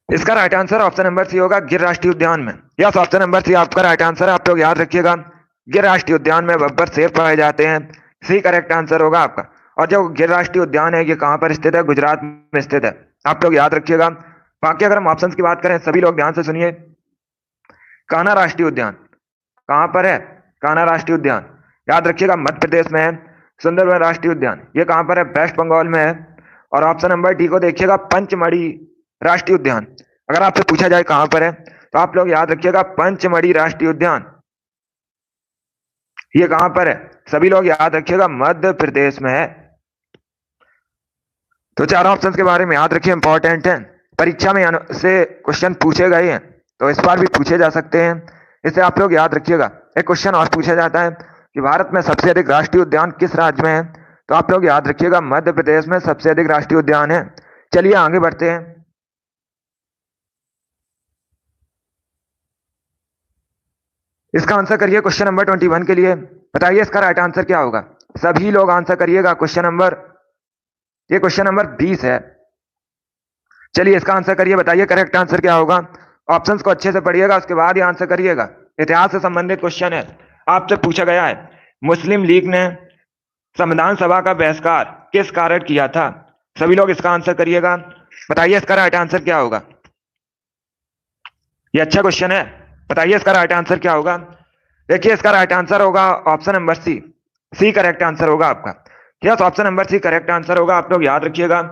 इसका right answer option number C होगा, गिर राष्ट्रीय उद्यान में। यस, ऑप्शन नंबर सी आपका राइट आंसर है। आप लोग याद रखिएगा, गिर राष्ट्रीय उद्यान में बब्बर शेर पाए जाते हैं। सी करेक्ट आंसर होगा आपका। और जो गिर राष्ट्रीय उद्यान है, ये कहाँ पर स्थित है। गुजरात में स्थित है। आप लोग याद रखिएगा। बाकी अगर हम ऑप्शंस की बात करें, सभी लोग ध्यान से सुनिए। कान्हा राष्ट्रीय उद्यान कहाँ पर है। कान्हा राष्ट्रीय उद्यान याद रखिएगा, मध्य प्रदेश में है। सुंदरबन राष्ट्रीय उद्यान ये कहाँ पर है। वेस्ट बंगाल में है। और ऑप्शन नंबर डी को देखिएगा, पंचमढ़ी राष्ट्रीय उद्यान। अगर आपसे पूछा जाए कहां पर है, तो आप लोग याद रखिएगा, पंचमढ़ी राष्ट्रीय उद्यान ये कहां पर है। सभी लोग याद रखिएगा, मध्य प्रदेश में है। तो चारों ऑप्शन के बारे में याद रखिए, इंपॉर्टेंट है। परीक्षा में से क्वेश्चन पूछे गए हैं, तो इस बार भी पूछे जा सकते हैं। इसे आप लोग याद रखिएगा। एक क्वेश्चन और पूछा जाता है कि भारत में सबसे अधिक राष्ट्रीय उद्यान किस राज्य में है। तो आप लोग याद रखिएगा, मध्य प्रदेश में सबसे अधिक राष्ट्रीय उद्यान है। चलिए आगे बढ़ते हैं। इसका आंसर करिए क्वेश्चन नंबर 21 के लिए। बताइए इसका राइट आंसर क्या होगा। सभी लोग आंसर करिएगा। ये क्वेश्चन नंबर 20 है। चलिए इसका आंसर करिए। बताइए करेक्ट आंसर क्या होगा। ऑप्शंस को अच्छे से पढ़िएगा, उसके बाद ही आंसर करिएगा। इतिहास से संबंधित क्वेश्चन है। आपसे पूछा गया है, मुस्लिम लीग ने संविधान सभा का बहिष्कार किस कारण किया था। सभी लोग इसका आंसर करिएगा। बताइए इसका राइट आंसर क्या होगा। ये अच्छा क्वेश्चन है। बताइए इसका राइट आंसर क्या होगा। देखिए इसका राइट आंसर होगा option number C. C correct answer होगा आपका। Yes, option number C correct answer होगा। आप लोग याद रखिएगा,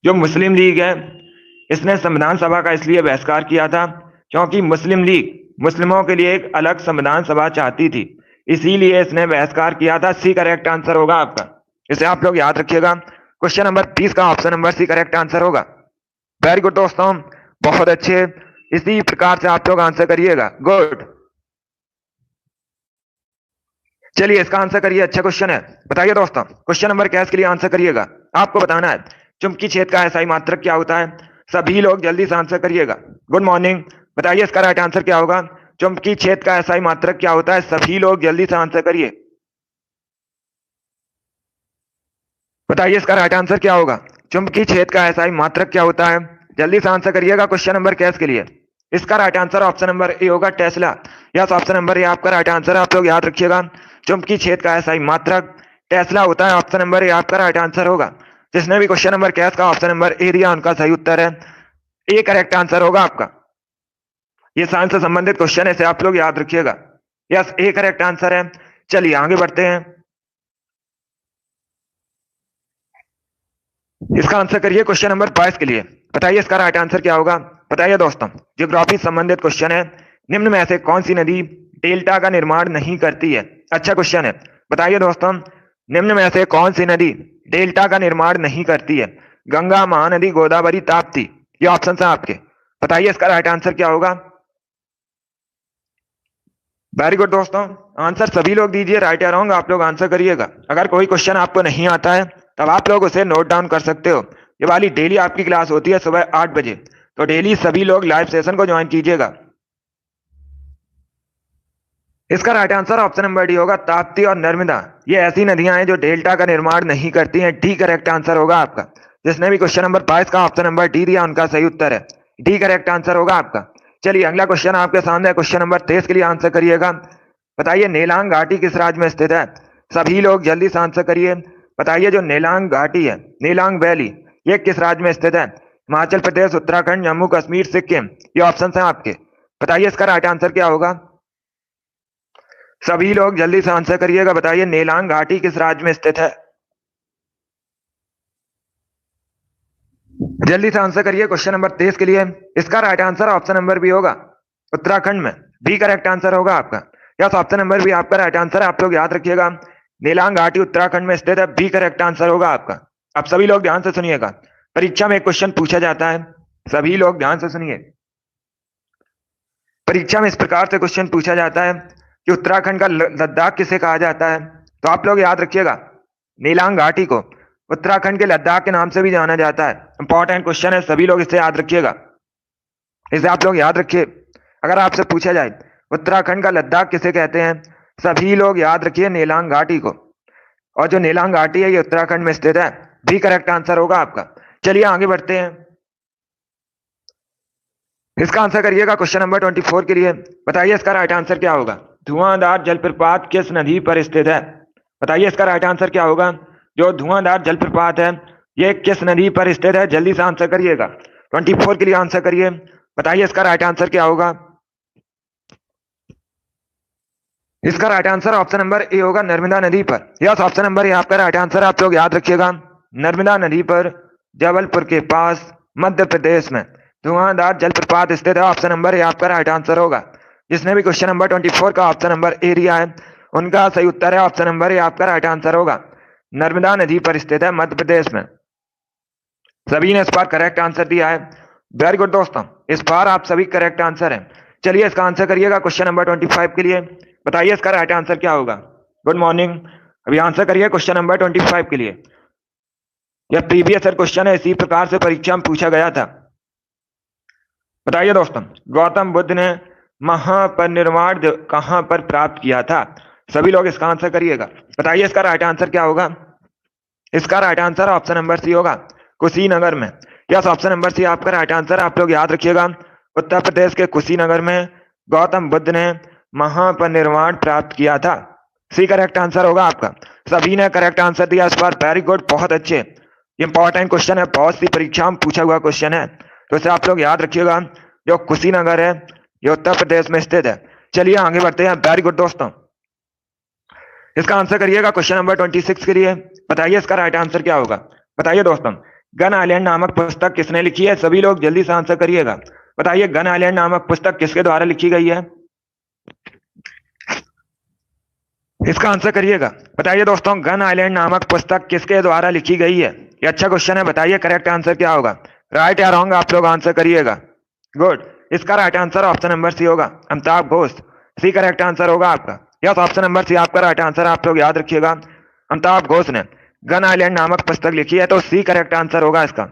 जो मुस्लिम लीग है, इसने संविधान सभा का इसलिए बहिष्कार किया था क्योंकि मुस्लिम लीग मुस्लिमों के लिए एक अलग संविधान सभा चाहती थी, इसीलिए इसने बहिष्कार किया था। सी करेक्ट आंसर होगा आपका। इसे आप लोग याद रखिएगा। क्वेश्चन नंबर 20 का option number C correct answer होगा। वेरी गुड दोस्तों, बहुत अच्छे। इसी प्रकार से आप लोग आंसर करिएगा। गुड, चलिए इसका आंसर करिए। अच्छा क्वेश्चन है। बताइए दोस्तों, क्वेश्चन नंबर कैस के लिए आंसर करिएगा। आपको बताना है चुंबकीय क्षेत्र का एसआई मात्रक क्या होता है। सभी लोग जल्दी से आंसर करिएगा। Good morning. बताइए इसका राइट आंसर क्या होगा। चुंबकीय क्षेत्र का एसआई मात्रक क्या होता है। सभी लोग जल्दी से आंसर करिए। बताइए इसका राइट आंसर क्या होगा। चुंबकीय क्षेत्र का एसआई मात्रक क्या होता है। जल्दी से आंसर करिएगा क्वेश्चन नंबर कैस के लिए। इसका right answer option number A होगा, Tesla. Yes, option number A आपका राइट आंसर है। आप लोग याद रखिएगा, चुंबकीय क्षेत्र का एसआई मात्रक टेस्ला होता है। ऑप्शन नंबर ए आपका राइट आंसर होगा। जिसने भी क्वेश्चन नंबर कैस का ऑप्शन नंबर ए दिया, उनका सही उत्तर है ए करेक्ट आंसर होगा आपका। ये साइंस से संबंधित क्वेश्चन है, इसे आप लोग याद रखिएगा। यस, ए करेक्ट आंसर है। चलिए आगे बढ़ते हैं। इसका आंसर करिए क्वेश्चन नंबर 22 के लिए। बताइए इसका राइट आंसर क्या होगा। बताइए दोस्तों, ज्योग्राफी संबंधित क्वेश्चन है। निम्न में से कौन सी नदी डेल्टा का निर्माण नहीं करती है। अच्छा क्वेश्चन है। बताइए दोस्तों, निम्न में से कौन सी नदी डेल्टा का निर्माण नहीं करती है। गंगा, महानदी, गोदावरी, ताप्ती। ये ऑप्शन है आपके। बताइए इसका राइट आंसर क्या होगा। वेरी गुड दोस्तों, आंसर सभी लोग दीजिए। राइट या रॉन्ग आप लोग आंसर करिएगा। अगर कोई क्वेश्चन आपको नहीं आता है, तब आप लोग उसे नोट डाउन कर सकते हो। ये वाली डेली आपकी क्लास होती है सुबह 8 बजे, तो डेली सभी लोग लाइव सेशन को ज्वाइन कीजिएगा। इसका right answer option number D होगा, ताप्ती और नर्मदा। ये ऐसी नदियां हैं जो डेल्टा का निर्माण नहीं करती हैं। डी करेक्ट आंसर होगा आपका। जिसने भी क्वेश्चन नंबर 22 का ऑप्शन नंबर डी दिया, उनका सही उत्तर है डी करेक्ट आंसर होगा आपका। चलिए अगला क्वेश्चन आपके सामने है। क्वेश्चन नंबर 23 के लिए आंसर करिएगा। बताइए नेलांग घाटी किस राज्य में स्थित है। सभी लोग जल्दी से आंसर करिए। बताइए जो नेलांग घाटी है, नेलांग वैली, ये किस राज्य में स्थित है। हिमाचल प्रदेश, उत्तराखंड, जम्मू कश्मीर, सिक्किम। ये ऑप्शन है आपके। बताइए इसका राइट आंसर क्या होगा। सभी लोग जल्दी से आंसर करिएगा। बताइए नेलांग घाटी किस राज्य में स्थित है। जल्दी से आंसर करिए क्वेश्चन नंबर 23 के लिए। इसका right answer option number B होगा, उत्तराखंड में। बी करेक्ट आंसर होगा आपका। यस, ऑप्शन नंबर बी आपका राइट आंसर है। आप लोग याद रखिएगा, नेलांग घाटी उत्तराखंड में स्थित है। बी करेक्ट आंसर होगा आपका। अब सभी लोग ध्यान से सुनिएगा, परीक्षा में एक क्वेश्चन पूछा जाता है, सभी लोग ध्यान से सुनिए। परीक्षा में इस प्रकार से क्वेश्चन पूछा जाता है कि उत्तराखंड का लद्दाख किसे कहा जाता है? तो आप लोग याद रखिएगा, नीलांग घाटी को उत्तराखंड के लद्दाख के नाम से भी जाना जाता है। इंपॉर्टेंट क्वेश्चन है, सभी लोग इसे याद रखिएगा, इसे आप लोग याद रखिए। अगर आपसे पूछा जाए उत्तराखंड का लद्दाख किसे कहते हैं, सभी लोग याद रखिए नीलांग घाटी को। और जो नीलांग घाटी है ये उत्तराखंड में स्थित है, भी करेक्ट आंसर होगा आपका। चलिए आगे बढ़ते हैं, इसका आंसर करिएगा क्वेश्चन नंबर 24 के लिए। बताइए इसका राइट आंसर क्या होगा? धुआंधार जलप्रपात किस नदी पर स्थित है? बताइए इसका राइट आंसर क्या होगा? जो धुआंधार जलप्रपात है ये किस नदी पर स्थित है? जल्दी से आंसर करिएगा, 24 के लिए आंसर करिए। बताइए इसका राइट आंसर क्या होगा? इसका right answer option number A होगा, नर्मदा नदी पर। यस, ऑप्शन नंबर ए आपका राइट आंसर, आप लोग याद रखिएगा, नर्मदा नदी पर जबलपुर के पास मध्य प्रदेश में धुआंधार जलप्रपात स्थित है। ऑप्शन नंबर ए आपका राइट आंसर होगा। जिसने भी क्वेश्चन नंबर 24 का ऑप्शन नंबर ए दिया है उनका सही उत्तर है ऑप्शन नंबर ए आपका राइट आंसर होगा, नर्मदा नदी पर स्थित है मध्य प्रदेश में। सभी ने इस बार करेक्ट आंसर दिया है, वेरी गुड दोस्तों, इस बार आप सभी करेक्ट आंसर है। चलिए इसका आंसर करिएगा क्वेश्चन नंबर 25 के लिए। बताइए इसका राइट आंसर क्या होगा? गुड मॉर्निंग, अभी आंसर करिए क्वेश्चन नंबर 25 के लिए। यह प्रीवियस ईयर क्वेश्चन है, इसी प्रकार से परीक्षा में पूछा गया था। बताइए दोस्तों, गौतम बुद्ध ने महापरिनिर्वाण कहां पर प्राप्त किया था? सभी लोग इसका आंसर करिएगा। बताइए इसका राइट आंसर क्या होगा? इसका right answer option number C होगा, कुशीनगर में। यस, ऑप्शन नंबर सी आपका राइट आंसर, आप लोग याद रखिएगा, उत्तर प्रदेश के कुशीनगर में गौतम बुद्ध ने महापरिनिर्वाण प्राप्त किया था। सी करेक्ट आंसर होगा आपका। सभी ने करेक्ट आंसर दिया इस बार, वेरी गुड, बहुत अच्छे। इंपॉर्टेंट क्वेश्चन है, बहुत सी परीक्षा में पूछा हुआ क्वेश्चन है, तो इसे आप लोग याद रखिएगा। जो कुशीनगर है ये उत्तर प्रदेश में स्थित है। चलिए आगे बढ़ते हैं, वेरी गुड दोस्तों। इसका आंसर करिएगा क्वेश्चन नंबर 26 के लिए। बताइए इसका राइट आंसर क्या होगा? बताइए दोस्तों, गन आइलैंड नामक पुस्तक किसने लिखी है? सभी लोग जल्दी से आंसर करिएगा। बताइए गन आइलैंड नामक पुस्तक किसके द्वारा लिखी गई है? इसका आंसर करिएगा। बताइए दोस्तों, गन आइलैंड नामक पुस्तक किसके द्वारा लिखी गई है? ये अच्छा क्वेश्चन है, बताइए करेक्ट आंसर क्या होगा? राइट या रॉन्ग आप लोग आंसर करिएगा। गुड, इसका right answer option number C होगा, Amitav Ghosh. C correct answer होगा आपका। यस, ऑप्शन नंबर सी आपका राइट आंसर, आप लोग याद रखिएगा, अमिताभ घोष ने गन आइलैंड नामक पुस्तक लिखी है, तो सी करेक्ट आंसर होगा इसका।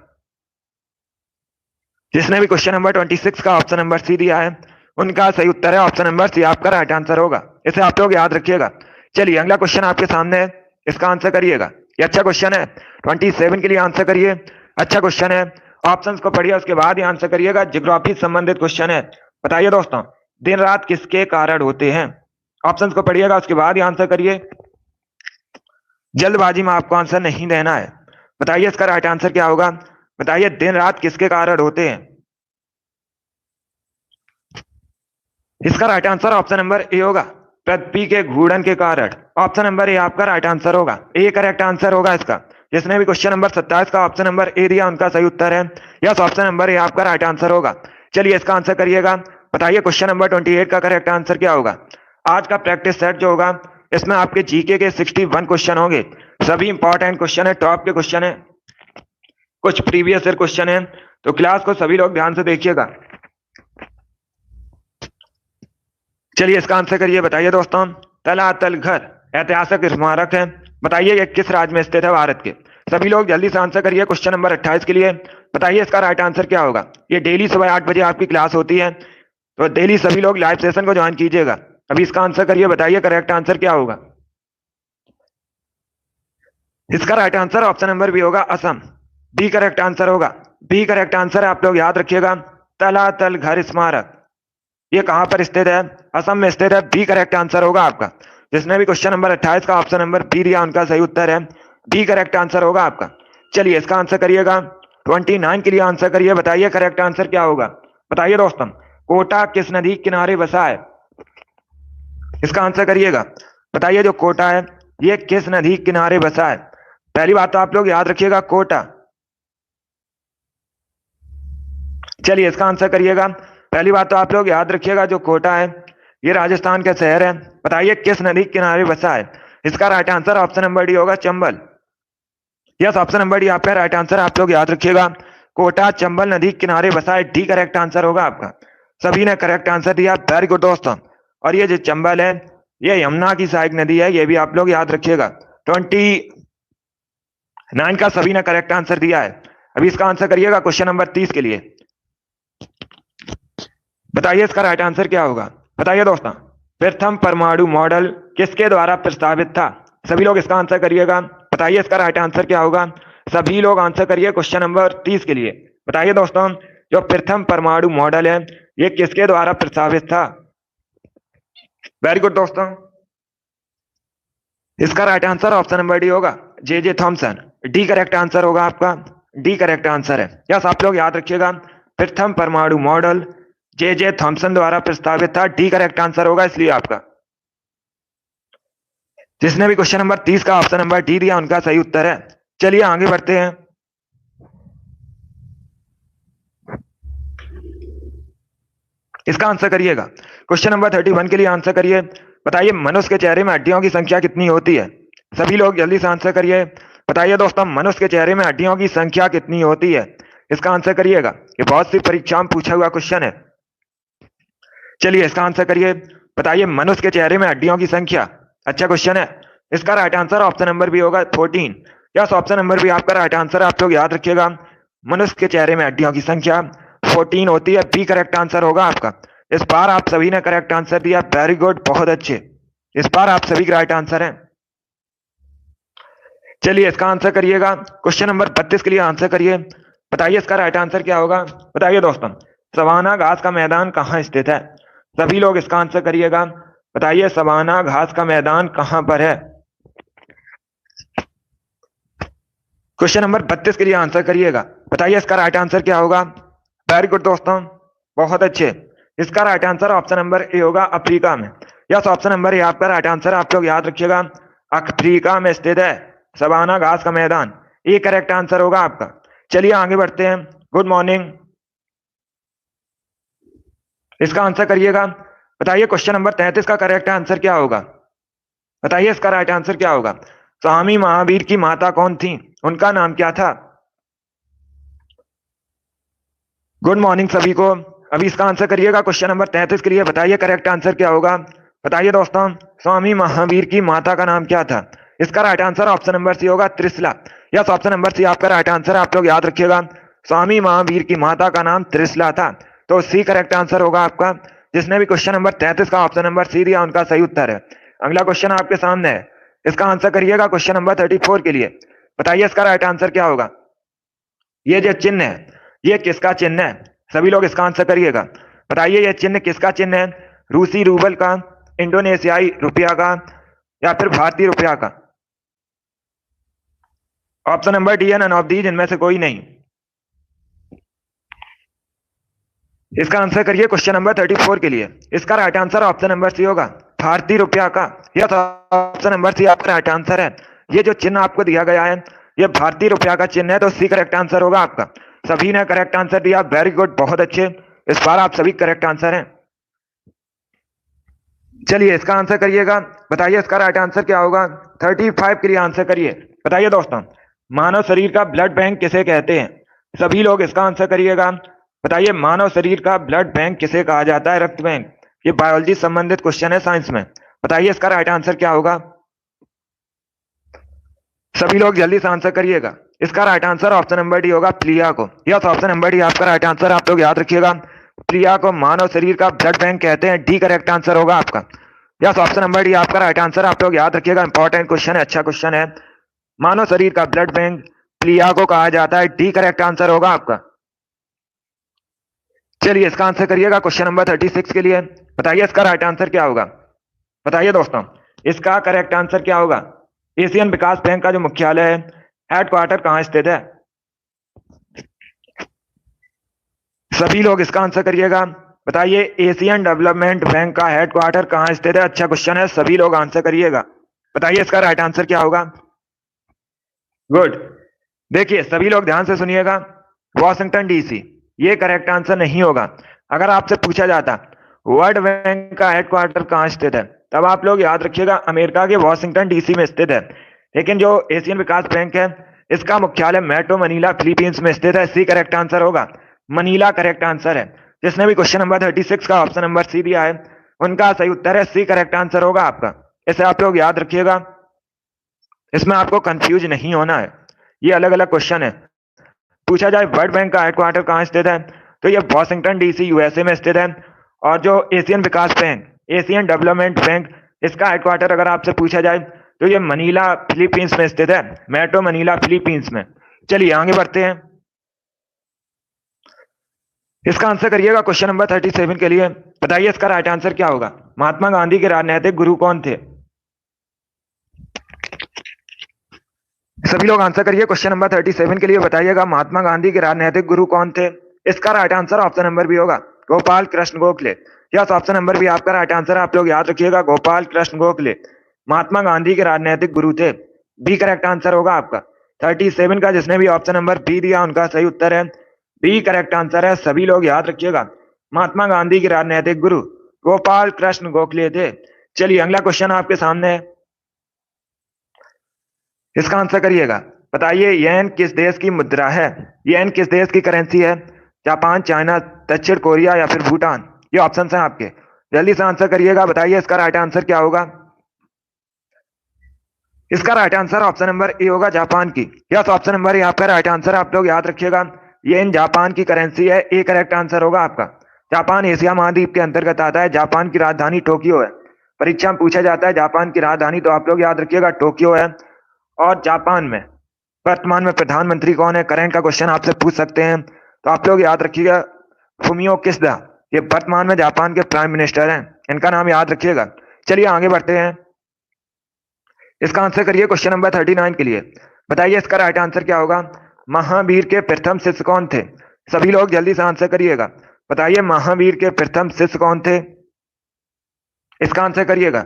जिसने भी क्वेश्चन नंबर 26 का ऑप्शन नंबर सी दिया है उनका सही उत्तर है ऑप्शन नंबर सी, आपका राइट आंसर होगा, इसे आप लोग याद रखिएगा। चलिए अगला क्वेश्चन आपके सामने है, इसका आंसर करिएगा। ये अच्छा क्वेश्चन है, 27 के लिए आंसर करिए। अच्छा क्वेश्चन है, ऑप्शंस को पढ़िए उसके बाद ही आंसर करिएगा, ज्योग्राफी संबंधित क्वेश्चन है। बताइए दोस्तों, दिन रात किसके कारण होते हैं? ऑप्शंस को पढ़िएगा उसके बाद ही आंसर करिए, जल्दबाजी में आपको आंसर नहीं देना है। बताइए इसका राइट आंसर क्या होगा? बताइए दिन रात किसके कारण होते हैं? इसका right answer option number A होगा, पृथ्वी के घूर्णन के कारण। ऑप्शन नंबर ए आपका राइट आंसर होगा, ए करेक्ट आंसर होगा इसका। जिसने भी क्वेश्चन नंबर 27 का ऑप्शन नंबर ए दिया उनका सही उत्तर है, यस, ऑप्शन नंबर ए आपका राइट आंसर होगा। चलिए इसका आंसर करिएगा। बताइए क्वेश्चन नंबर 28 का करेक्ट आंसर क्या होगा? आज का प्रैक्टिस सेट जो होगा इसमें आपके जीके के 61 क्वेश्चन होंगे, सभी इंपॉर्टेंट क्वेश्चन है, टॉप के क्वेश्चन है, कुछ प्रीवियस ईयर क्वेश्चन है, तो क्लास को सभी लोग ध्यान से देखिएगा। चलिए इसका आंसर करिए। बताइए दोस्तों, तलातल घर ऐतिहासिक स्मारक है, बताइए ये किस राज्य में स्थित है भारत के? सभी लोग जल्दी से आंसर करिए क्वेश्चन नंबर 28 के लिए। बताइए इसका राइट आंसर क्या होगा? ये डेली सुबह 8 बजे आपकी क्लास होती है, तो डेली सभी लोग लाइव सेशन को ज्वाइन कीजिएगा। अभी इसका आंसर करिए, बताइए करेक्ट आंसर क्या होगा? इसका right answer option number B होगा, असम। बी करेक्ट आंसर होगा, बी करेक्ट आंसर है, आप लोग याद रखिएगा, तलातल घर स्मारक ये कहां पर स्थित है? असम में स्थित है, बी करेक्ट आंसर होगा आपका। जिसने भी क्वेश्चन नंबर 28 का ऑप्शन नंबर बी दिया उनका सही उत्तर है, बी करेक्ट आंसर होगा आपका। चलिए इसका आंसर करिएगा, 29 के लिए आंसर करिए। बताइए करेक्ट आंसर क्या होगा? बताइए दोस्तों, कोटा किस नदी किनारे बसा है? इसका आंसर करिएगा। बताइए जो कोटा है ये किस नदी किनारे बसा है? पहली बात तो आप लोग याद रखिएगा, कोटा। चलिए इसका आंसर करिएगा। पहली बात तो आप लोग याद रखिएगा, जो कोटा है ये राजस्थान का शहर है। बताइए किस नदी किनारे बसा है? इसका right answer option number D होगा, Chambal. Yes, option number D आपका राइट आंसर, आप लोग याद रखिएगा। कोटा चंबल नदी किनारे बसा है, डी करेक्ट आंसर होगा आपका। सभी ने करेक्ट आंसर दिया, वेरी गुड दोस्तों। और ये जो चंबल है ये यमुना की सहायक नदी है, ये भी आप लोग याद रखिएगा। 29 का सभी ने करेक्ट आंसर दिया है। अभी इसका आंसर करिएगा क्वेश्चन नंबर 30 के लिए। बताइए इसका राइट आंसर क्या होगा। बताइए दोस्तों, प्रथम परमाणु मॉडल किसके द्वारा प्रस्तावित था। सभी लोग इसका आंसर करिएगा। बताइए इसका राइट आंसर क्या होगा। सभी लोग आंसर करिए क्वेश्चन नंबर 30 के लिए। बताइए दोस्तों, जो प्रथम परमाणु मॉडल है ये किसके द्वारा प्रस्तावित था। वेरी गुड दोस्तों, इसका right answer option number D होगा, J Thomson. D correct answer होगा आपका, डी करेक्ट आंसर है। यस, आप लोग याद रखिएगा, प्रथम परमाणु मॉडल जे थॉमसन द्वारा प्रस्तावित था, डी करेक्ट आंसर होगा इसलिए आपका। जिसने भी क्वेश्चन नंबर 30 का ऑप्शन नंबर डी दिया उनका सही उत्तर है। चलिए आगे बढ़ते हैं। इसका आंसर करिएगा। क्वेश्चन नंबर 31 के लिए आंसर करिए। बताइए मनुष्य के चेहरे में हड्डियों की संख्या कितनी होती है। सभी लोग जल्दी से आंसर करिए। बताइए दोस्तों, मनुष्य के चेहरे में हड्डियों की संख्या कितनी होती है। इसका आंसर करिएगा, ये बहुत सी परीक्षा में पूछा हुआ क्वेश्चन है। चलिए इसका आंसर करिए। बताइए मनुष्य के चेहरे में हड्डियों की संख्या, अच्छा क्वेश्चन है। इसका right answer option number B होगा 14। यस, ऑप्शन नंबर बी आपका राइट आंसर, आप लोग याद रखिएगा। मनुष्य के चेहरे में हड्डियों की संख्या 14 होती है, बी करेक्ट आंसर होगा आपका। इस बार आप सभी ने करेक्ट आंसर दिया, वेरी गुड, बहुत अच्छे। इस बार आप सभी राइट आंसर हैं। चलिए इसका आंसर करिएगा। क्वेश्चन नंबर 32 के लिए आंसर करिए। बताइए इसका राइट आंसर क्या होगा। बताइए दोस्तों, सवाना घास का मैदान कहाँ स्थित है। सभी लोग इसका आंसर करिएगा। बताइए सवाना घास का मैदान कहां पर है। क्वेश्चन नंबर 32 के लिए आंसर करिएगा। बताइए इसका राइट आंसर क्या होगा। वेरी गुड दोस्तों, बहुत अच्छे। इसका right answer option number A होगा, अफ्रीका में। यस, ऑप्शन नंबर ए आपका राइट आंसर, आप लोग याद रखिएगा। अफ्रीका में स्थित है सवाना घास का मैदान, ये करेक्ट आंसर होगा आपका। चलिए आगे बढ़ते हैं। गुड मॉर्निंग, इसका आंसर करिएगा। बताइए क्वेश्चन नंबर 33 का करेक्ट आंसर क्या होगा। बताइए इसका राइट आंसर क्या होगा। स्वामी महावीर की माता कौन थी, उनका नाम क्या था। गुड मॉर्निंग सभी को। अभी इसका आंसर करिएगा क्वेश्चन नंबर 33 के लिए। बताइए करेक्ट आंसर क्या होगा। बताइए दोस्तों, स्वामी महावीर की माता का नाम क्या था। इसका right answer option number C होगा, Trishala. Yes, option number C आपका राइट आंसर, आप लोग याद रखिएगा। स्वामी महावीर की माता का नाम त्रिशला था, तो सी करेक्ट आंसर होगा आपका। जिसने भी क्वेश्चन नंबर 33 का ऑप्शन नंबर सी दिया उनका सही उत्तर है। अगला क्वेश्चन आपके सामने है, इसका आंसर करिएगा क्वेश्चन नंबर 34 के लिए। बताइए इसका राइट आंसर क्या होगा। ये जो चिन्ह है ये किसका चिन्ह है। सभी लोग इसका आंसर करिएगा। बताइए ये चिन्ह किसका चिन्ह है। रूसी रूबल का, इंडोनेशियाई रुपया का, या फिर भारतीय रुपया का। ऑप्शन नंबर डी है नन ऑफ दीज, इनमें से कोई नहीं। इसका आंसर करिए क्वेश्चन नंबर 34 के लिए। इसका right answer option number C होगा, भारतीय रुपया का। यह ऑप्शन नंबर सी आपका राइट आंसर है। ये जो चिन्ह आपको दिया गया है ये भारतीय रुपया का चिन्ह है, तो सी करेक्ट आंसर होगा आपका। सभी ने करेक्ट आंसर दिया, वेरी गुड, बहुत अच्छे। इस बार आप सभी करेक्ट आंसर हैं। चलिए इसका आंसर करिएगा। बताइए इसका राइट आंसर क्या होगा। 35 के लिए आंसर करिए। बताइए दोस्तों, मानव शरीर का ब्लड बैंक किसे कहते हैं। सभी लोग इसका आंसर करिएगा। बताइए मानव शरीर का ब्लड बैंक किसे कहा जाता है, रक्त बैंक। ये बायोलॉजी संबंधित क्वेश्चन है साइंस में। बताइए इसका राइट आंसर क्या होगा। सभी लोग जल्दी से आंसर करिएगा। इसका right answer option number D होगा, प्लिया को। यस, ऑप्शन नंबर डी आपका राइट आंसर, आप लोग याद रखिएगा। प्लिया को मानव शरीर का ब्लड बैंक कहते हैं, डी करेक्ट आंसर होगा आपका। यस, ऑप्शन नंबर डी आपका राइट आंसर, आप लोग याद रखिएगा। इंपॉर्टेंट क्वेश्चन है, अच्छा क्वेश्चन है। मानव शरीर का ब्लड बैंक प्लिया को कहा जाता है, डी करेक्ट आंसर होगा आपका। चलिए इसका आंसर करिएगा क्वेश्चन नंबर 36 के लिए। बताइए इसका राइट आंसर क्या होगा। बताइए दोस्तों, इसका करेक्ट आंसर क्या होगा। एशियन विकास बैंक का जो मुख्यालय है, हेडक्वार्टर कहां स्थित है। सभी लोग इसका आंसर करिएगा। बताइए एशियन डेवलपमेंट बैंक का हेडक्वार्टर कहां स्थित है, अच्छा क्वेश्चन है, सभी लोग आंसर करिएगा। बताइए इसका राइट आंसर क्या होगा। गुड, देखिए सभी लोग ध्यान से सुनिएगा, वॉशिंगटन डीसी ये करेक्ट आंसर नहीं होगा। अगर आपसे पूछा जाता वर्ल्ड बैंक का हेडक्वार्टर कहां स्थित है, तब आप लोग याद रखिएगा अमेरिका के वॉशिंगटन डीसी में स्थित है। लेकिन जो एशियन विकास बैंक है इसका मुख्यालय मेट्रो मनीला फिलीपींस में स्थित है। सी करेक्ट आंसर होगा, मनीला करेक्ट आंसर है। जिसने भी क्वेश्चन नंबर 36 का ऑप्शन नंबर सी दिया है उनका सही उत्तर है सी करेक्ट आंसर होगा आपका। इसे आप लोग याद रखिएगा, इसमें आपको कंफ्यूज नहीं होना है। ये अलग अलग क्वेश्चन है। पूछा जाए वर्ल्ड बैंक का हेडक्वार्टर कहाँ स्थित है, तो ये वॉशिंगटन डीसी यूएसए में स्थित है। और जो एशियन विकास बैंक, एशियन डेवलपमेंट बैंक, इसका हेडक्वार्टर अगर आपसे पूछा जाए तो ये मनीला फिलीपींस में स्थित है, मेट्रो मनीला फिलीपींस में। चलिए आगे बढ़ते हैं। इसका आंसर करिएगा क्वेश्चन नंबर 37 के लिए। बताइए इसका राइट आंसर क्या होगा। महात्मा गांधी के राजनीतिक गुरु कौन थे? सभी लोग आंसर करिए क्वेश्चन नंबर 37 के लिए। बताइएगा महात्मा गांधी के राजनीतिक गुरु कौन थे। इसका right answer option number B होगा Gopal Krishna Gokhale. Yes, option number B आपका राइट आंसर है। आप लोग याद रखिएगा, गोपाल कृष्ण गोखले महात्मा गांधी के राजनीतिक गुरु थे। बी करेक्ट आंसर होगा आपका। 37 का जिसने भी ऑप्शन नंबर बी दिया उनका सही उत्तर है बी करेक्ट आंसर है। सभी लोग याद रखिएगा, महात्मा गांधी के राजनीतिक गुरु गोपाल कृष्ण गोखले थे। चलिए अगला क्वेश्चन आपके सामने है, इसका आंसर करिएगा। बताइए येन किस देश की मुद्रा है? येन किस देश की करेंसी है? जापान, चाइना, दक्षिण कोरिया या फिर भूटान? ये ऑप्शन है आपके, जल्दी से आंसर करिएगा। बताइए इसका राइट आंसर क्या होगा। इसका right answer option number A होगा, जापान की। यस, ऑप्शन नंबर ए आपका राइट आंसर। आप लोग याद रखिएगा, येन जापान की करेंसी है। ए करेक्ट आंसर होगा आपका। जापान एशिया महाद्वीप के अंतर्गत आता है। जापान की राजधानी टोक्यो है। परीक्षा में पूछा जाता है जापान की राजधानी, तो आप लोग याद रखिएगा टोक्यो है। और जापान में वर्तमान में प्रधानमंत्री कौन है? करंट का क्वेश्चन आपसे पूछ सकते हैं, तो आप लोग याद रखिएगा फुमियो किशिदा। ये वर्तमान में जापान के प्राइम मिनिस्टर हैं, इनका नाम याद रखिएगा। चलिए आगे बढ़ते हैं। इसका आंसर करिए क्वेश्चन नंबर 39 के लिए। बताइए इसका राइट आंसर क्या होगा। महावीर के प्रथम शिष्य कौन थे? सभी लोग जल्दी से आंसर करिएगा। बताइए महावीर के प्रथम शिष्य कौन थे? इसका आंसर करिएगा।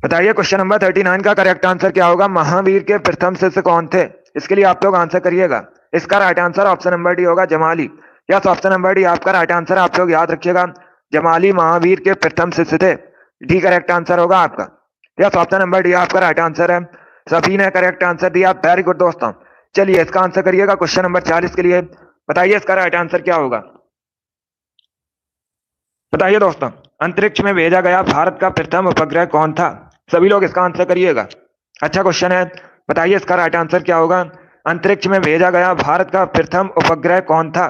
बताइए क्वेश्चन नंबर 39 का करेक्ट आंसर क्या होगा। महावीर के प्रथम शिष्य कौन थे? इसके लिए आप लोग आंसर करिएगा। इसका right answer option number D होगा, Jamali. Yes, option number D आपका राइट आंसर। आप लोग याद रखिएगा, जमाली महावीर के प्रथम शिष्य थे। डी करेक्ट आंसर होगा आपका। यस, ऑप्शन नंबर डी आपका राइट आंसर है। सभी ने करेक्ट आंसर दिया, वेरी गुड दोस्तों। चलिए इसका आंसर करिएगा क्वेश्चन नंबर 40 के लिए। बताइए इसका राइट आंसर क्या होगा। बताइए दोस्तों, अंतरिक्ष में भेजा गया भारत का प्रथम उपग्रह कौन था? सभी लोग इसका आंसर करिएगा। अच्छा क्वेश्चन है, बताइए इसका राइट आंसर क्या होगा। अंतरिक्ष में भेजा गया भारत का प्रथम उपग्रह कौन था?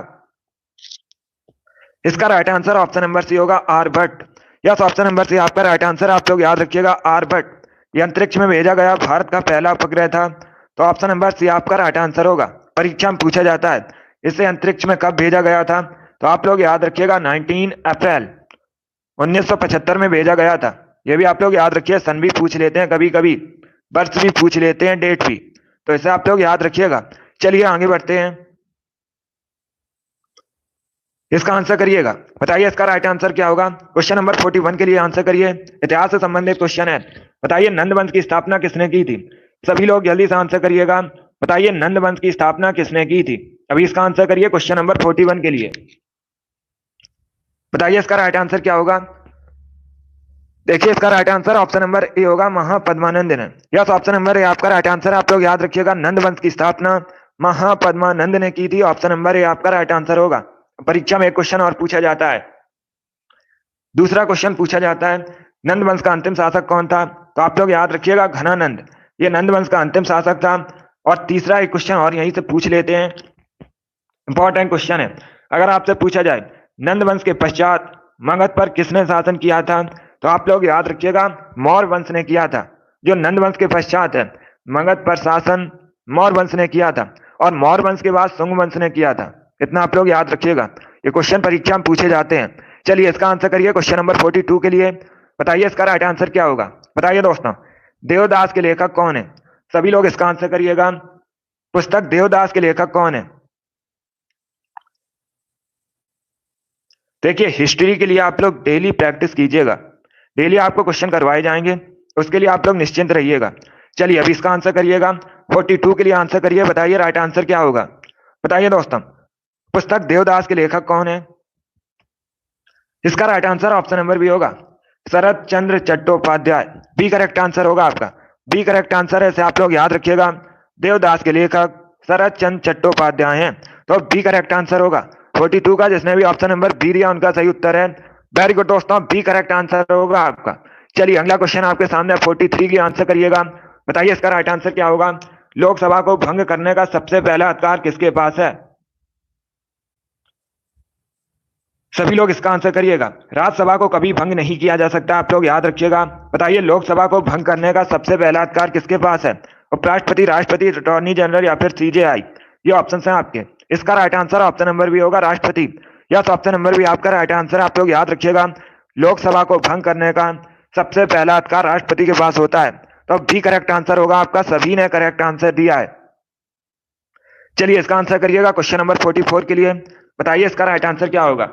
इसका right answer option number C होगा, Aryabhata. Yes, option number C आपका राइट आंसर। आप लोग याद रखिएगा, आर्यभट्ट ये अंतरिक्ष में भेजा गया भारत का पहला उपग्रह था, तो ऑप्शन नंबर सी आपका राइट आंसर होगा। परीक्षा में पूछा जाता है इसे अंतरिक्ष में कब भेजा गया था, तो आप लोग याद रखिएगा 19 अप्रैल 1975 में भेजा गया था। ये भी आप लोग याद रखिए, सन भी पूछ लेते हैं कभी कभी, वर्ष भी पूछ लेते हैं, डेट भी, तो इसे आप लोग याद रखिएगा। चलिए आगे बढ़ते हैं। इसका आंसर करिएगा। बताइए इसका राइट आंसर क्या होगा। क्वेश्चन नंबर 41 के लिए आंसर करिए। इतिहास से संबंधित क्वेश्चन है। बताइए नंद वंश की स्थापना किसने की थी? सभी लोग जल्दी से आंसर करिएगा। बताइए नंद वंश की स्थापना किसने की थी? अभी इसका आंसर करिए क्वेश्चन नंबर 41 के लिए। बताइए इसका राइट आंसर क्या होगा। देखिए इसका right answer option number A होगा, महापद्मानंद ने। यस, ऑप्शन नंबर ए आपका राइट आंसर। आप लोग याद रखिएगा, नंद वंश की स्थापना महापद्मानंद ने की थी। ऑप्शन नंबर ए आपका राइट आंसर होगा। परीक्षा में एक क्वेश्चन और पूछा जाता है। दूसरा क्वेश्चन पूछा जाता है, नंद वंश का अंतिम शासक कौन था? तो आप लोग याद रखिएगा, घनानंद ये नंद वंश का अंतिम शासक था। और तीसरा एक क्वेश्चन और यहीं से पूछ लेते हैं, इंपॉर्टेंट क्वेश्चन है। अगर आपसे पूछा जाए नंद वंश के पश्चात मगध पर किसने शासन किया था, तो आप लोग याद रखिएगा, मौर्य वंश ने किया था। जो नंद वंश के पश्चात है मगध पर शासन मौर्य वंश ने किया था, और मौर्य वंश के बाद शुंग वंश ने किया था। इतना आप लोग याद रखिएगा, ये क्वेश्चन परीक्षा में पूछे जाते हैं। चलिए इसका आंसर करिए क्वेश्चन नंबर 42 के लिए। बताइए इसका राइट आंसर क्या होगा। बताइए दोस्तों, देवदास के लेखक कौन है? सभी लोग इसका आंसर करिएगा। पुस्तक देवदास के लेखक कौन है? देखिए हिस्ट्री के लिए आप लोग डेली प्रैक्टिस कीजिएगा, डेली आपको क्वेश्चन करवाए जाएंगे, उसके लिए आप लोग निश्चिंत रहिएगा। चलिए अभी इसका आंसर करिएगा। 42 के लिए आंसर करिए। बताइए राइट आंसर क्या होगा। बताइए दोस्तों, पुस्तक देवदास के लेखक कौन है? इसका right answer option number B होगा, Sharat Chandra Chattopadhyay. B correct answer होगा आपका। बी करेक्ट आंसर है, इसे आप लोग याद रखिएगा। देवदास के लेखक शरद चंद्र चट्टोपाध्याय हैं, तो बी करेक्ट आंसर होगा 42 का। जिसने भी ऑप्शन नंबर बी दिया उनका सही उत्तर है। वेरी गुड दोस्तों, बी करेक्ट आंसर होगा आपका। चलिए अगला क्वेश्चन आपके सामने 43 की आंसर करिएगा। बताइए इसका राइट आंसर क्या होगा। लोकसभा को भंग करने का सबसे पहला अधिकार किसके पास है। सभी लोग इसका आंसर करिएगा। राज्यसभा को कभी भंग नहीं किया जा सकता, आप लोग याद रखिएगा। बताइए लोकसभा को भंग करने का सबसे पहला अधिकार किसके पास है। उपराष्ट्रपति, राष्ट्रपति, अटॉर्नी जनरल या फिर सीजेआई। ये ऑप्शन है आपके। इसका right answer option number B होगा, राष्ट्रपति। यस, ऑप्शन नंबर बी आपका राइट आंसर। आप लोग याद रखिएगा, लोकसभा को भंग करने का सबसे पहला अधिकार राष्ट्रपति के पास होता है, तो बी करेक्ट आंसर होगा आपका। सभी ने करेक्ट आंसर दिया है। चलिए इसका आंसर करिएगा क्वेश्चन नंबर 44 के लिए। बताइए इसका राइट आंसर क्या होगा।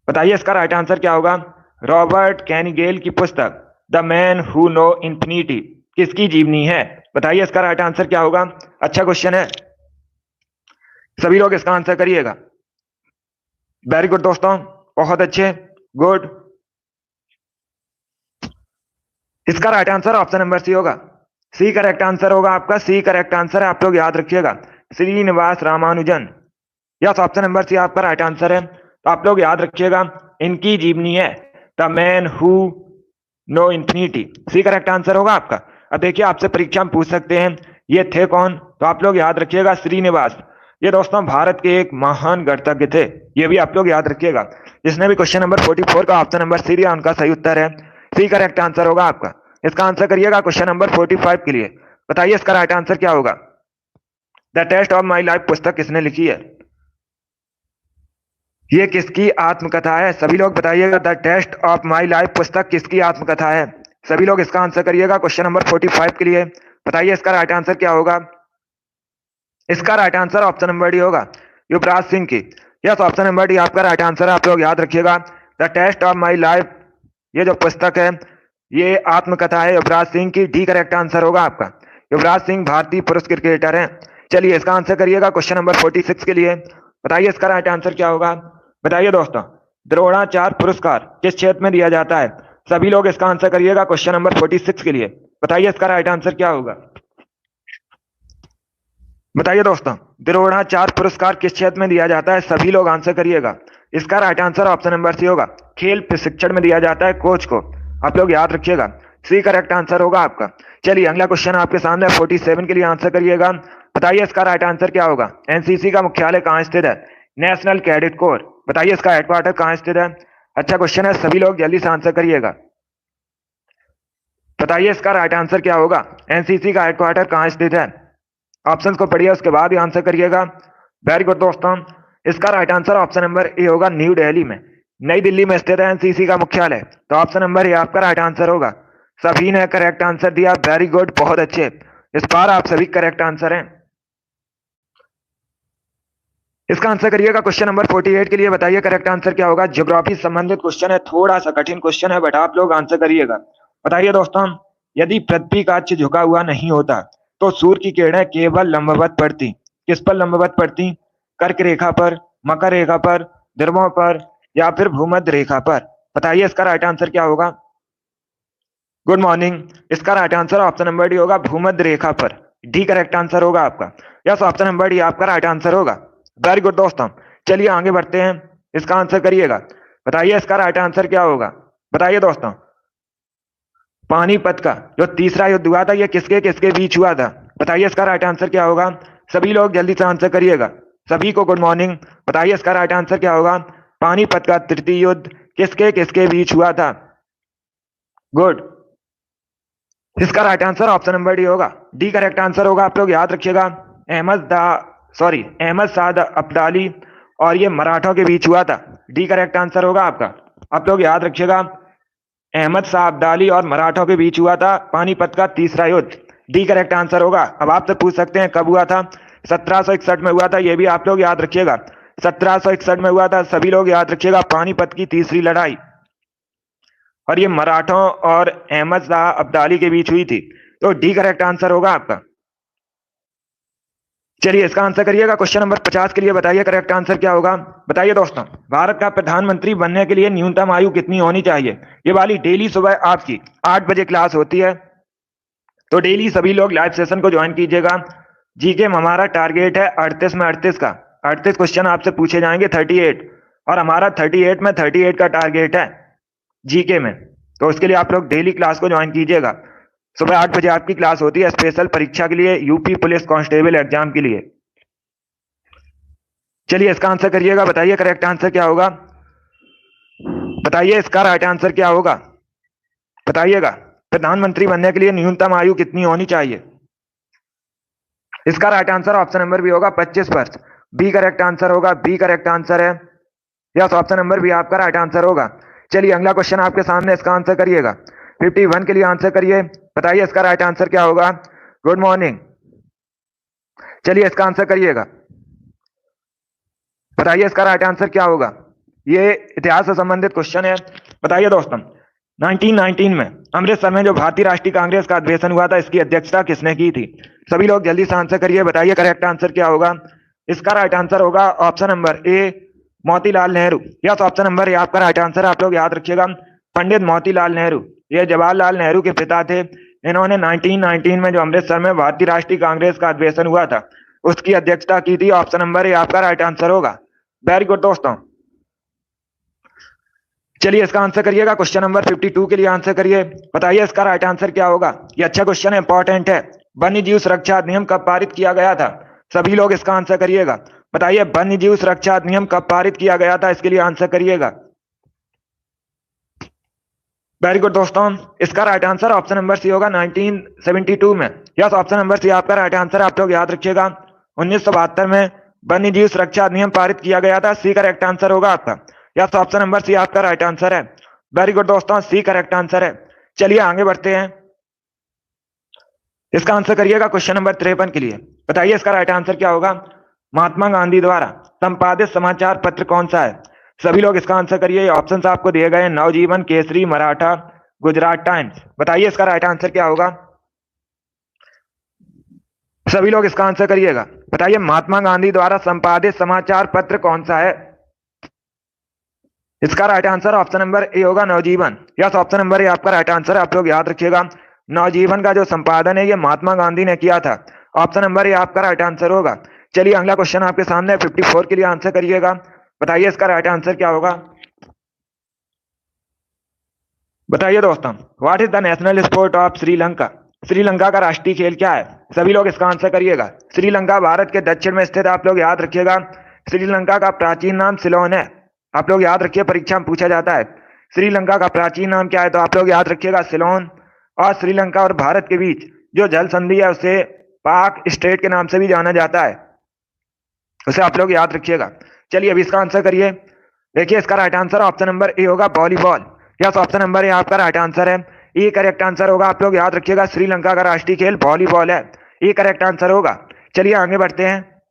बताइए इसका राइट आंसर क्या होगा। रॉबर्ट कैनिगेल की पुस्तक the man who know infinity किसकी जीवनी है। बताइए इसका राइट आंसर क्या होगा। अच्छा क्वेश्चन है, सभी लोग इसका आंसर करिएगा। वेरी गुड दोस्तों, बहुत अच्छे, गुड। इसका right answer option number C होगा। सी करेक्ट आंसर होगा आपका। सी करेक्ट आंसर है, आप लोग याद रखिएगा। Srinivasa Ramanujan. Yes, option number C आपका राइट आंसर है, तो आप लोग याद रखिएगा। इनकी जीवनी है the man who know infinity. C correct answer होगा आपका। अब देखिए आपसे परीक्षा में पूछ सकते हैं ये थे कौन, तो आप लोग याद रखिएगा श्रीनिवास। ये दोस्तों भारत के एक महान गणितज्ञ थे, ये भी आप लोग याद रखिएगा। जिसने भी क्वेश्चन नंबर 44 का ऑप्शन नंबर सी दिया उनका सही उत्तर है। सी करेक्ट आंसर होगा आपका। इसका आंसर करिएगा क्वेश्चन नंबर 45 के लिए। बताइए इसका राइट आंसर क्या होगा। The taste of my life पुस्तक किसने लिखी है। ये किसकी आत्मकथा है। सभी लोग बताइएगा, the taste of my life पुस्तक किसकी आत्मकथा है। सभी लोग इसका आंसर करिएगा क्वेश्चन नंबर 45 के लिए। बताइए इसका राइट आंसर क्या होगा। इसका right answer option number D होगा, युवराज सिंह की। यस, ऑप्शन नंबर डी आपका राइट आंसर है, आप लोग याद रखिएगा। The taste of my life ये जो पुस्तक है ये आत्मकथा है युवराज सिंह की। डी करेक्ट आंसर होगा आपका। युवराज सिंह भारतीय पुरुष क्रिकेटर हैं। चलिए इसका आंसर करिएगा क्वेश्चन नंबर 46 के लिए। बताइए इसका राइट आंसर क्या होगा। बताइए दोस्तों, द्रोणाचार्य पुरस्कार किस क्षेत्र में दिया जाता है। सभी लोग इसका आंसर करिएगा क्वेश्चन नंबर 46 के लिए। बताइए इसका राइट आंसर क्या होगा। बताइए दोस्तों, द्रोणाचार्य पुरस्कार किस क्षेत्र में दिया जाता है। सभी लोग आंसर करिएगा। इसका right answer option number C होगा, खेल प्रशिक्षण में दिया जाता है कोच को। आप लोग याद रखिएगा, सी करेक्ट आंसर होगा आपका। चलिए अगला क्वेश्चन आपके सामने 47 के लिए आंसर करिएगा। बताइए इसका राइट आंसर क्या होगा। एनसीसी का मुख्यालय कहाँ स्थित है। National cadet corps. बताइए इसका हेडक्वार्टर कहाँ स्थित है। अच्छा क्वेश्चन है, सभी लोग जल्दी से आंसर करिएगा। बताइए इसका राइट आंसर क्या होगा। एनसीसी का हेडक्वार्टर कहाँ स्थित है। ऑप्शंस को पढ़िए उसके बाद ही आंसर करिएगा। वेरी गुड दोस्तों, इसका right answer option number A होगा, न्यू दिल्ली में। नई दिल्ली में स्थित है एनसीसी का मुख्यालय, तो ऑप्शन नंबर ए आपका राइट आंसर होगा। सभी ने करेक्ट आंसर दिया, वेरी गुड, बहुत अच्छे। इस बार आप सभी करेक्ट आंसर हैं। इसका आंसर करिएगा क्वेश्चन नंबर 48 के लिए। बताइए करेक्ट आंसर क्या होगा। ज्योग्राफी संबंधित क्वेश्चन है, थोड़ा सा कठिन क्वेश्चन है, बट आप लोग आंसर करिएगा। बताइए दोस्तों, यदि पृथ्वी का अक्ष झुका हुआ नहीं होता तो सूर्य की किरणें केवल लंबवत पड़ती। किस पर लंबवत पड़ती। कर्क रेखा पर, मकर रेखा पर, ध्रुवों पर या फिर भूमध्य रेखा पर। बताइए इसका राइट आंसर क्या होगा। गुड मॉर्निंग, इसका right answer option number D होगा, भूमध्य रेखा पर। डी करेक्ट आंसर होगा आपका। यस, ऑप्शन नंबर डी आपका राइट आंसर होगा। वेरी गुड दोस्तों, चलिए आगे बढ़ते हैं। इसका आंसर करिएगा। बताइए इसका राइट आंसर क्या होगा। बताइए दोस्तों, पानीपत का जो तीसरा युद्ध हुआ था ये किसके किसके बीच हुआ था। बताइए इसका राइट आंसर क्या होगा। सभी लोग जल्दी से आंसर करिएगा। सभी को गुड मॉर्निंग। बताइए इसका राइट आंसर क्या होगा। पानीपत का तृतीय युद्ध किसके किसके बीच हुआ था। गुड, इसका right answer option number D होगा। डी करेक्ट आंसर होगा, आप लोग याद रखिएगा। अहमद शाह अब्दाली और ये मराठों के बीच हुआ था। डी करेक्ट आंसर होगा आपका। आप लोग याद रखिएगा, अहमद शाह अब्दाली और मराठों के बीच हुआ था पानीपत का तीसरा युद्ध। डी करेक्ट आंसर होगा। अब आपसे पूछ सकते हैं कब हुआ था। 1761 में हुआ था, ये भी आप लोग याद रखिएगा। 1761 में हुआ था, सभी लोग याद रखिएगा। पानीपत की तीसरी लड़ाई, और ये मराठों और अहमद शाह अब्दाली के बीच हुई थी, तो डी करेक्ट आंसर होगा आपका। चलिए इसका आंसर करिएगा क्वेश्चन नंबर 50 के लिए। बताइए करेक्ट आंसर क्या होगा। बताइए दोस्तों, भारत का प्रधानमंत्री बनने के लिए न्यूनतम आयु कितनी होनी चाहिए। ये वाली डेली सुबह आपकी 8 बजे क्लास होती है। तो डेली सभी लोग लाइव सेशन को ज्वाइन कीजिएगा। जीके में हमारा टारगेट है 38 में 38 का, 38 क्वेश्चन आपसे पूछे जाएंगे 38, और हमारा 38 में 38 का टारगेट है जीके में। तो उसके लिए आप लोग डेली क्लास को ज्वाइन कीजिएगा। सुबह 8 बजे आपकी क्लास होती है स्पेशल परीक्षा के लिए, यूपी पुलिस कांस्टेबल एग्जाम के लिए। चलिए इसका आंसर करिएगा, बताइए करेक्ट आंसर क्या होगा, बताइए इसका राइट आंसर क्या होगा, बताइएगा। प्रधानमंत्री बनने के लिए न्यूनतम आयु कितनी होनी चाहिए? इसका right answer option number B होगा 25 वर्ष। बी करेक्ट आंसर होगा, बी करेक्ट आंसर है। यस, ऑप्शन नंबर बी आपका राइट आंसर होगा। चलिए अगला क्वेश्चन आपके सामने, इसका आंसर करिएगा। 51 के लिए आंसर करिए, बताइए इसका राइट आंसर क्या होगा। गुड मॉर्निंग, चलिए इसका आंसर करिएगा, बताइए इसका राइट आंसर क्या होगा। ये इतिहास से संबंधित क्वेश्चन है। बताइए दोस्तों, 1919 में अमृतसर में जो भारतीय राष्ट्रीय कांग्रेस का अधिवेशन हुआ था, इसकी अध्यक्षता किसने की थी? सभी लोग जल्दी से आंसर करिए, बताइए करेक्ट आंसर क्या होगा। इसका राइट आंसर होगा option number A, Motilal Nehru. Yes, option number A आपका राइट आंसर, आप लोग याद रखिएगा। पंडित मोतीलाल नेहरू, ये जवाहरलाल नेहरू के पिता थे। इन्होंने 1919 में जो अमृतसर में भारतीय राष्ट्रीय कांग्रेस का अधिवेशन हुआ था, उसकी अध्यक्षता की थी। ऑप्शन नंबर ए आपका राइट आंसर होगा। वेरी गुड दोस्तों, चलिए इसका आंसर करिएगा। क्वेश्चन नंबर 52 के लिए आंसर करिए, बताइए इसका राइट आंसर क्या होगा। ये अच्छा क्वेश्चन है, इंपॉर्टेंट है। वन्य जीव सुरक्षा अधिनियम कब पारित किया गया था? सभी लोग इसका आंसर करिएगा, बताइए वन्य जीव सुरक्षा अधिनियम कब पारित किया गया था, इसके लिए आंसर करिएगा। वेरी गुड दोस्तों, इसका right answer option number C होगा 1972 में। यस, ऑप्शन नंबर सी आपका राइट आंसर, आप लोग याद रखिएगा। 1972 में वन्य जीव सुरक्षा अधिनियम पारित किया गया था। सी करेक्ट आंसर होगा आपका। यस, ऑप्शन नंबर सी आपका राइट आंसर है। वेरी गुड दोस्तों, सी करेक्ट आंसर है। चलिए आगे बढ़ते हैं, इसका आंसर करिएगा क्वेश्चन नंबर 53 के लिए, बताइए इसका राइट आंसर क्या होगा। महात्मा गांधी द्वारा संपादित समाचार पत्र कौन सा है? सभी लोग इसका आंसर करिए। ऑप्शंस आपको दिए गए हैं, नवजीवन, केसरी, मराठा, गुजरात टाइम्स। बताइए इसका राइट आंसर क्या होगा। सभी लोग इसका आंसर करिएगा, बताइए महात्मा गांधी द्वारा संपादित समाचार पत्र कौन सा है। इसका right answer option number A होगा, नवजीवन। यस, ऑप्शन नंबर ए आपका राइट आंसर है, आप लोग याद रखिएगा। नवजीवन का जो संपादन है ये महात्मा गांधी ने किया था। ऑप्शन नंबर ए आपका राइट आंसर होगा। चलिए अगला क्वेश्चन आपके सामने 54 के लिए आंसर करिएगा, बताइए इसका राइट आंसर क्या होगा। बताइए दोस्तों, what is the national sport of Sri Lanka? Sri Lanka का राष्ट्रीय खेल क्या है? सभी लोग इसका आंसर करिएगा। श्रीलंका भारत के दक्षिण में स्थित है, आप लोग याद रखिएगा। श्रीलंका का प्राचीन नाम सिलोन है, आप लोग याद रखिए, परीक्षा में पूछा जाता है श्रीलंका का प्राचीन नाम क्या है, तो आप लोग याद रखिएगा सिलोन। और श्रीलंका और भारत के बीच जो जल संधि है उसे पाक स्ट्रेट के नाम से भी जाना जाता है, उसे आप लोग याद रखिएगा। चलिए अभी इसका आंसर करिए। देखिए इसका right answer option number A होगा, volleyball. Yes, option number A आपका राइट आंसर है, ए करेक्ट आंसर होगा, आप लोग याद रखिएगा। श्रीलंका का राष्ट्रीय खेल वॉलीबॉल है, ए करेक्ट आंसर होगा। चलिए आगे बढ़ते हैं,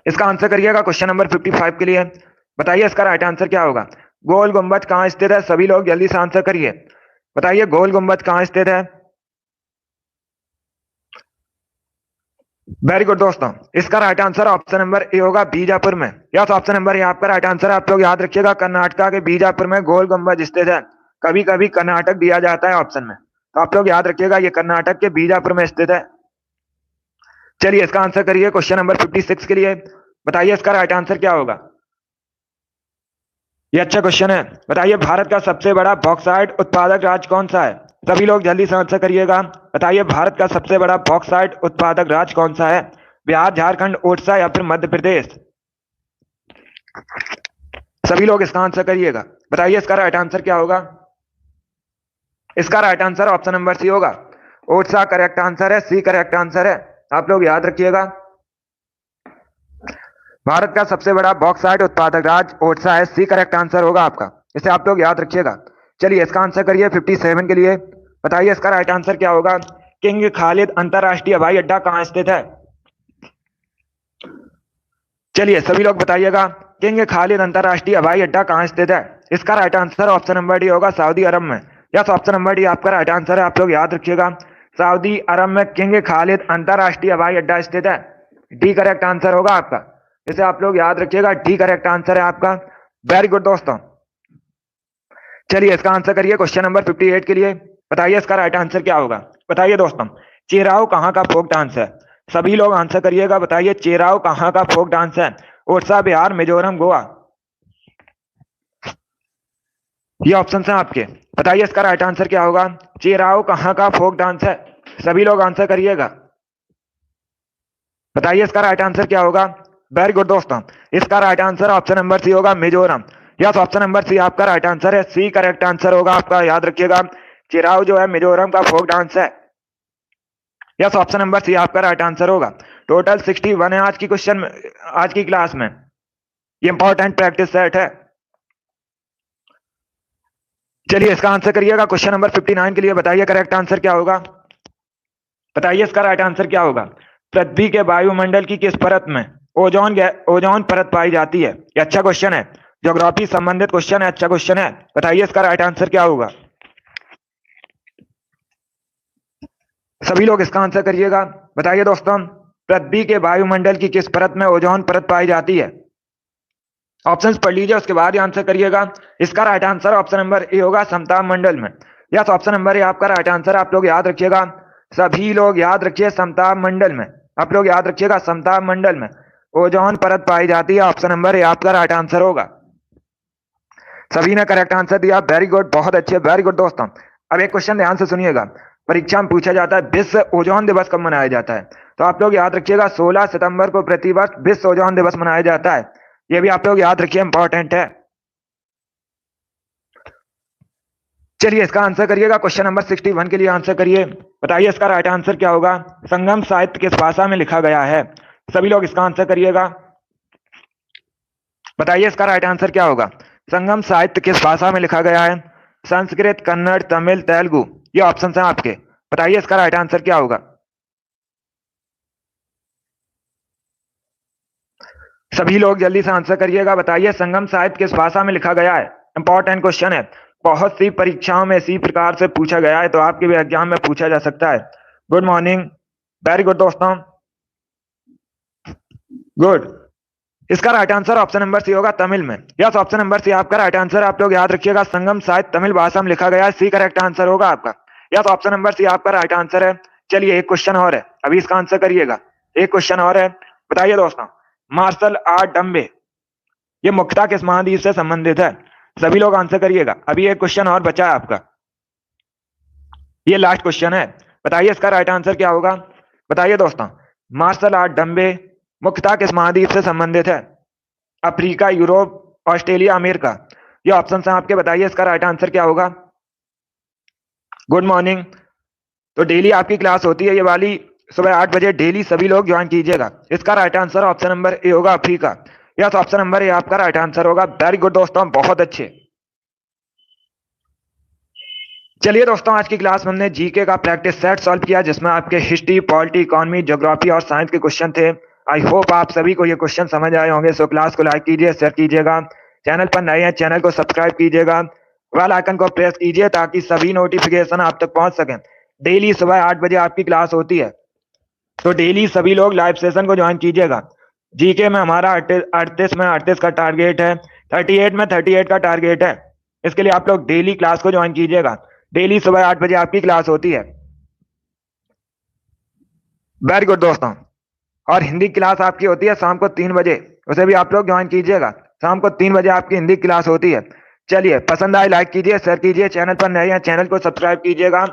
इसका आंसर करिएगा क्वेश्चन नंबर 55 के लिए, बताइए इसका राइट आंसर क्या होगा। गोल गुंबद कहां स्थित है? सभी लोग जल्दी से आंसर करिए, बताइए गोल गुंबद कहां स्थित है। वेरी गुड दोस्तों, इसका right answer option number A होगा, बीजापुर में। यस, ऑप्शन नंबर ए आपका राइट आंसर है, आप लोग याद रखिएगा। कर्नाटका के बीजापुर में गोल गुंबद स्थित है। कभी कभी कर्नाटक दिया जाता है ऑप्शन में, तो आप लोग याद रखिएगा ये कर्नाटक के बीजापुर में स्थित है। चलिए इसका आंसर करिए क्वेश्चन नंबर 56 के लिए, बताइए इसका राइट आंसर क्या होगा। ये अच्छा क्वेश्चन है, बताइए भारत का सबसे बड़ा बॉक्साइट उत्पादक राज्य कौन सा है? सभी लोग जल्दी से आंसर करिएगा, बताइए भारत का सबसे बड़ा बॉक्साइट उत्पादक राज्य कौन सा है। बिहार, झारखंड, ओडिशा या फिर मध्य प्रदेश। सभी लोग इसका आंसर करिएगा, बताइए इसका राइट आंसर क्या होगा। इसका right answer option number C होगा, ओडिशा करेक्ट आंसर है, सी करेक्ट आंसर है, आप लोग याद रखिएगा। भारत का सबसे बड़ा बॉक्साइट उत्पादक राज्य ओडिशा है, सी करेक्ट आंसर होगा आपका, इसे आप लोग याद रखिएगा। चलिए इसका आंसर करिए 57 के लिए, बताइए इसका राइट आंसर क्या होगा। किंग खालिद अंतरराष्ट्रीय हवाई अड्डा कहां स्थित है? चलिए सभी लोग बताइएगा, किंग खालिद अंतरराष्ट्रीय हवाई अड्डा कहां स्थित है। इसका right answer option number D होगा, सऊदी अरब में। यस, ऑप्शन नंबर डी आपका राइट आंसर है, आप लोग याद रखिएगा। सऊदी अरब में किंग खालिद अंतरराष्ट्रीय हवाई अड्डा स्थित है, डी करेक्ट आंसर होगा आपका, इसे आप लोग याद रखिएगा, डी करेक्ट आंसर है आपका। वेरी गुड दोस्तों, चलिए इसका आंसर करिए क्वेश्चन नंबर 58 के लिए, बताइए इसका राइट आंसर क्या होगा। बताइए दोस्तों, चेराव कहाँ का फोक डांस है। सभी लोग आंसर करिएगा। बताइए चेराव कहाँ का फोक डांस है। उड़ीसा, बिहार, मिजोरम, गोवा। ये ऑप्शन है आपके। बताइए इसका राइट आंसर क्या होगा। चेराव कहाँ का फोक डांस है। सभी लोग आंसर करिएगा। बताइए इसका राइट आंसर क्या होगा। वेरी गुड दोस्तों, इसका right answer option number C होगा, Mizoram. Yes, option number C आपका राइट आंसर है। सी करेक्ट आंसर होगा आपका, याद रखिएगा। चिराव जो है मिजोरम का फोक डांस है। यस, ऑप्शन नंबर सी आपका राइट आंसर होगा। टोटल 61 है आज की क्वेश्चन, आज की क्लास में। ये इंपॉर्टेंट प्रैक्टिस सेट है। चलिए इसका आंसर करिएगा क्वेश्चन नंबर 59 के लिए। बताइए करेक्ट आंसर क्या होगा। बताइए इसका राइट आंसर क्या होगा। पृथ्वी के वायुमंडल की किस परत में ओजोन परत पाई जाती है। ये अच्छा क्वेश्चन है, ज्योग्राफी संबंधित क्वेश्चन है, अच्छा क्वेश्चन है। बताइए इसका राइट आंसर क्या होगा। सभी लोग इसका आंसर करिएगा। बताइए दोस्तों, पृथ्वी के वायुमंडल की किस परत में ओजोन परत पाई जाती है। ऑप्शंस पढ़ लीजिए, उसके बाद ही आंसर करिएगा। इसका right answer option number A होगा, समताप मंडल में। यस, ऑप्शन नंबर ए आपका राइट आंसर। आप लोग याद रखिएगा, सभी लोग याद रखिए, समताप मंडल में। आप लोग याद रखिएगा, समताप मंडल में ओजोन परत पाई जाती है। ऑप्शन नंबर ए आपका राइट आंसर होगा। सभी ने करेक्ट आंसर दिया, वेरी गुड, बहुत अच्छे, वेरी गुड दोस्तों। अब एक क्वेश्चन ध्यान से सुनिएगा, परीक्षा में पूछा जाता है विश्व ओजोन दिवस कब मनाया जाता है। तो आप लोग याद रखिएगा 16 सितंबर को प्रतिवर्ष विश्व ओजोन दिवस मनाया जाता है। ये भी आप लोग याद रखिए, इंपॉर्टेंट है। चलिए इसका आंसर करिएगा, क्वेश्चन नंबर 61 के लिए आंसर करिए। बताइए इसका राइट आंसर क्या होगा। संगम साहित्य किस भाषा में लिखा गया है। सभी लोग इसका आंसर करिएगा। बताइए इसका राइट आंसर क्या होगा। संगम साहित्य किस भाषा में लिखा गया है। संस्कृत, कन्नड़, तमिल, तेलुगु। ये ऑप्शन है आपके। बताइए इसका राइट आंसर क्या होगा। सभी लोग जल्दी से आंसर करिएगा। बताइए संगम साहित्य किस भाषा में लिखा गया है। इंपॉर्टेंट क्वेश्चन है, बहुत सी परीक्षाओं में इसी प्रकार से पूछा गया है, तो आपके भी एग्जाम में पूछा जा सकता है। गुड मॉर्निंग, वेरी गुड दोस्तों, गुड। इसका right answer option number C होगा, तमिल में। यस, ऑप्शन नंबर सी आपका राइट आंसर। आप लोग याद रखिएगा, संगम साहित्य तमिल भाषा में लिखा गया है। सी करेक्ट आंसर होगा आपका। यस, ऑप्शन नंबर सी आपका राइट आंसर है। चलिए एक क्वेश्चन और है, अभी इसका आंसर करिएगा। एक क्वेश्चन और है। बताइए दोस्तों, मार्शल आर्ट डम्बे ये मुख्यतः किस महाद्वीप से संबंधित है। सभी लोग आंसर करिएगा, अभी एक क्वेश्चन और बचा है आपका, ये लास्ट क्वेश्चन है। बताइए इसका राइट आंसर क्या होगा। बताइए दोस्तों, मार्शल आर्ट डम्बे मुख्यतः किस महाद्वीप से संबंधित है। Africa, Europe, Australia, America. ये ऑप्शन है आपके। बताइए इसका राइट आंसर क्या होगा। Good morning. तो डेली आपकी क्लास होती है ये वाली, सुबह 8 बजे डेली, सभी लोग ज्वाइन कीजिएगा। इसका right answer option number A होगा, Africa. Yes, option number A आपका राइट आंसर होगा। वेरी गुड दोस्तों, बहुत अच्छे। चलिए दोस्तों, आज की क्लास में हमने जीके का प्रैक्टिस सेट सॉल्व किया, जिसमें आपके हिस्ट्री, पॉलिटी, इकोनॉमी, ज्योग्राफी और साइंस के क्वेश्चन थे। आई होप आप सभी को ये क्वेश्चन समझ आए होंगे। सो क्लास को लाइक कीजिए, शेयर कीजिएगा। चैनल पर नए हैं, चैनल को सब्सक्राइब कीजिएगा, बेल आइकन को प्रेस कीजिए ताकि सभी नोटिफिकेशन आप तक पहुंच सकें। डेली सुबह 8 बजे आपकी क्लास होती है, तो डेली सभी लोग लाइव सेशन को ज्वाइन कीजिएगा। जीके में हमारा 38 में 38 का टारगेट है, 38 में 38 का टारगेट है। इसके लिए आप लोग डेली क्लास को ज्वाइन कीजिएगा। डेली सुबह 8 बजे आपकी क्लास होती है। वेरी गुड दोस्तों। और हिंदी क्लास आपकी होती है शाम को 3 बजे, उसे भी आप लोग ज्वाइन कीजिएगा। शाम को 3 बजे आपकी हिंदी क्लास होती है। चलिए, पसंद आए लाइक कीजिए, शेयर कीजिए। चैनल पर नए हैं, चैनल को सब्सक्राइब कीजिएगा,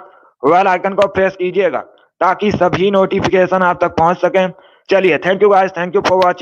बेल आइकन को प्रेस कीजिएगा ताकि सभी नोटिफिकेशन आप तक पहुंच सकें। चलिए, thank you guys, thank you for watching.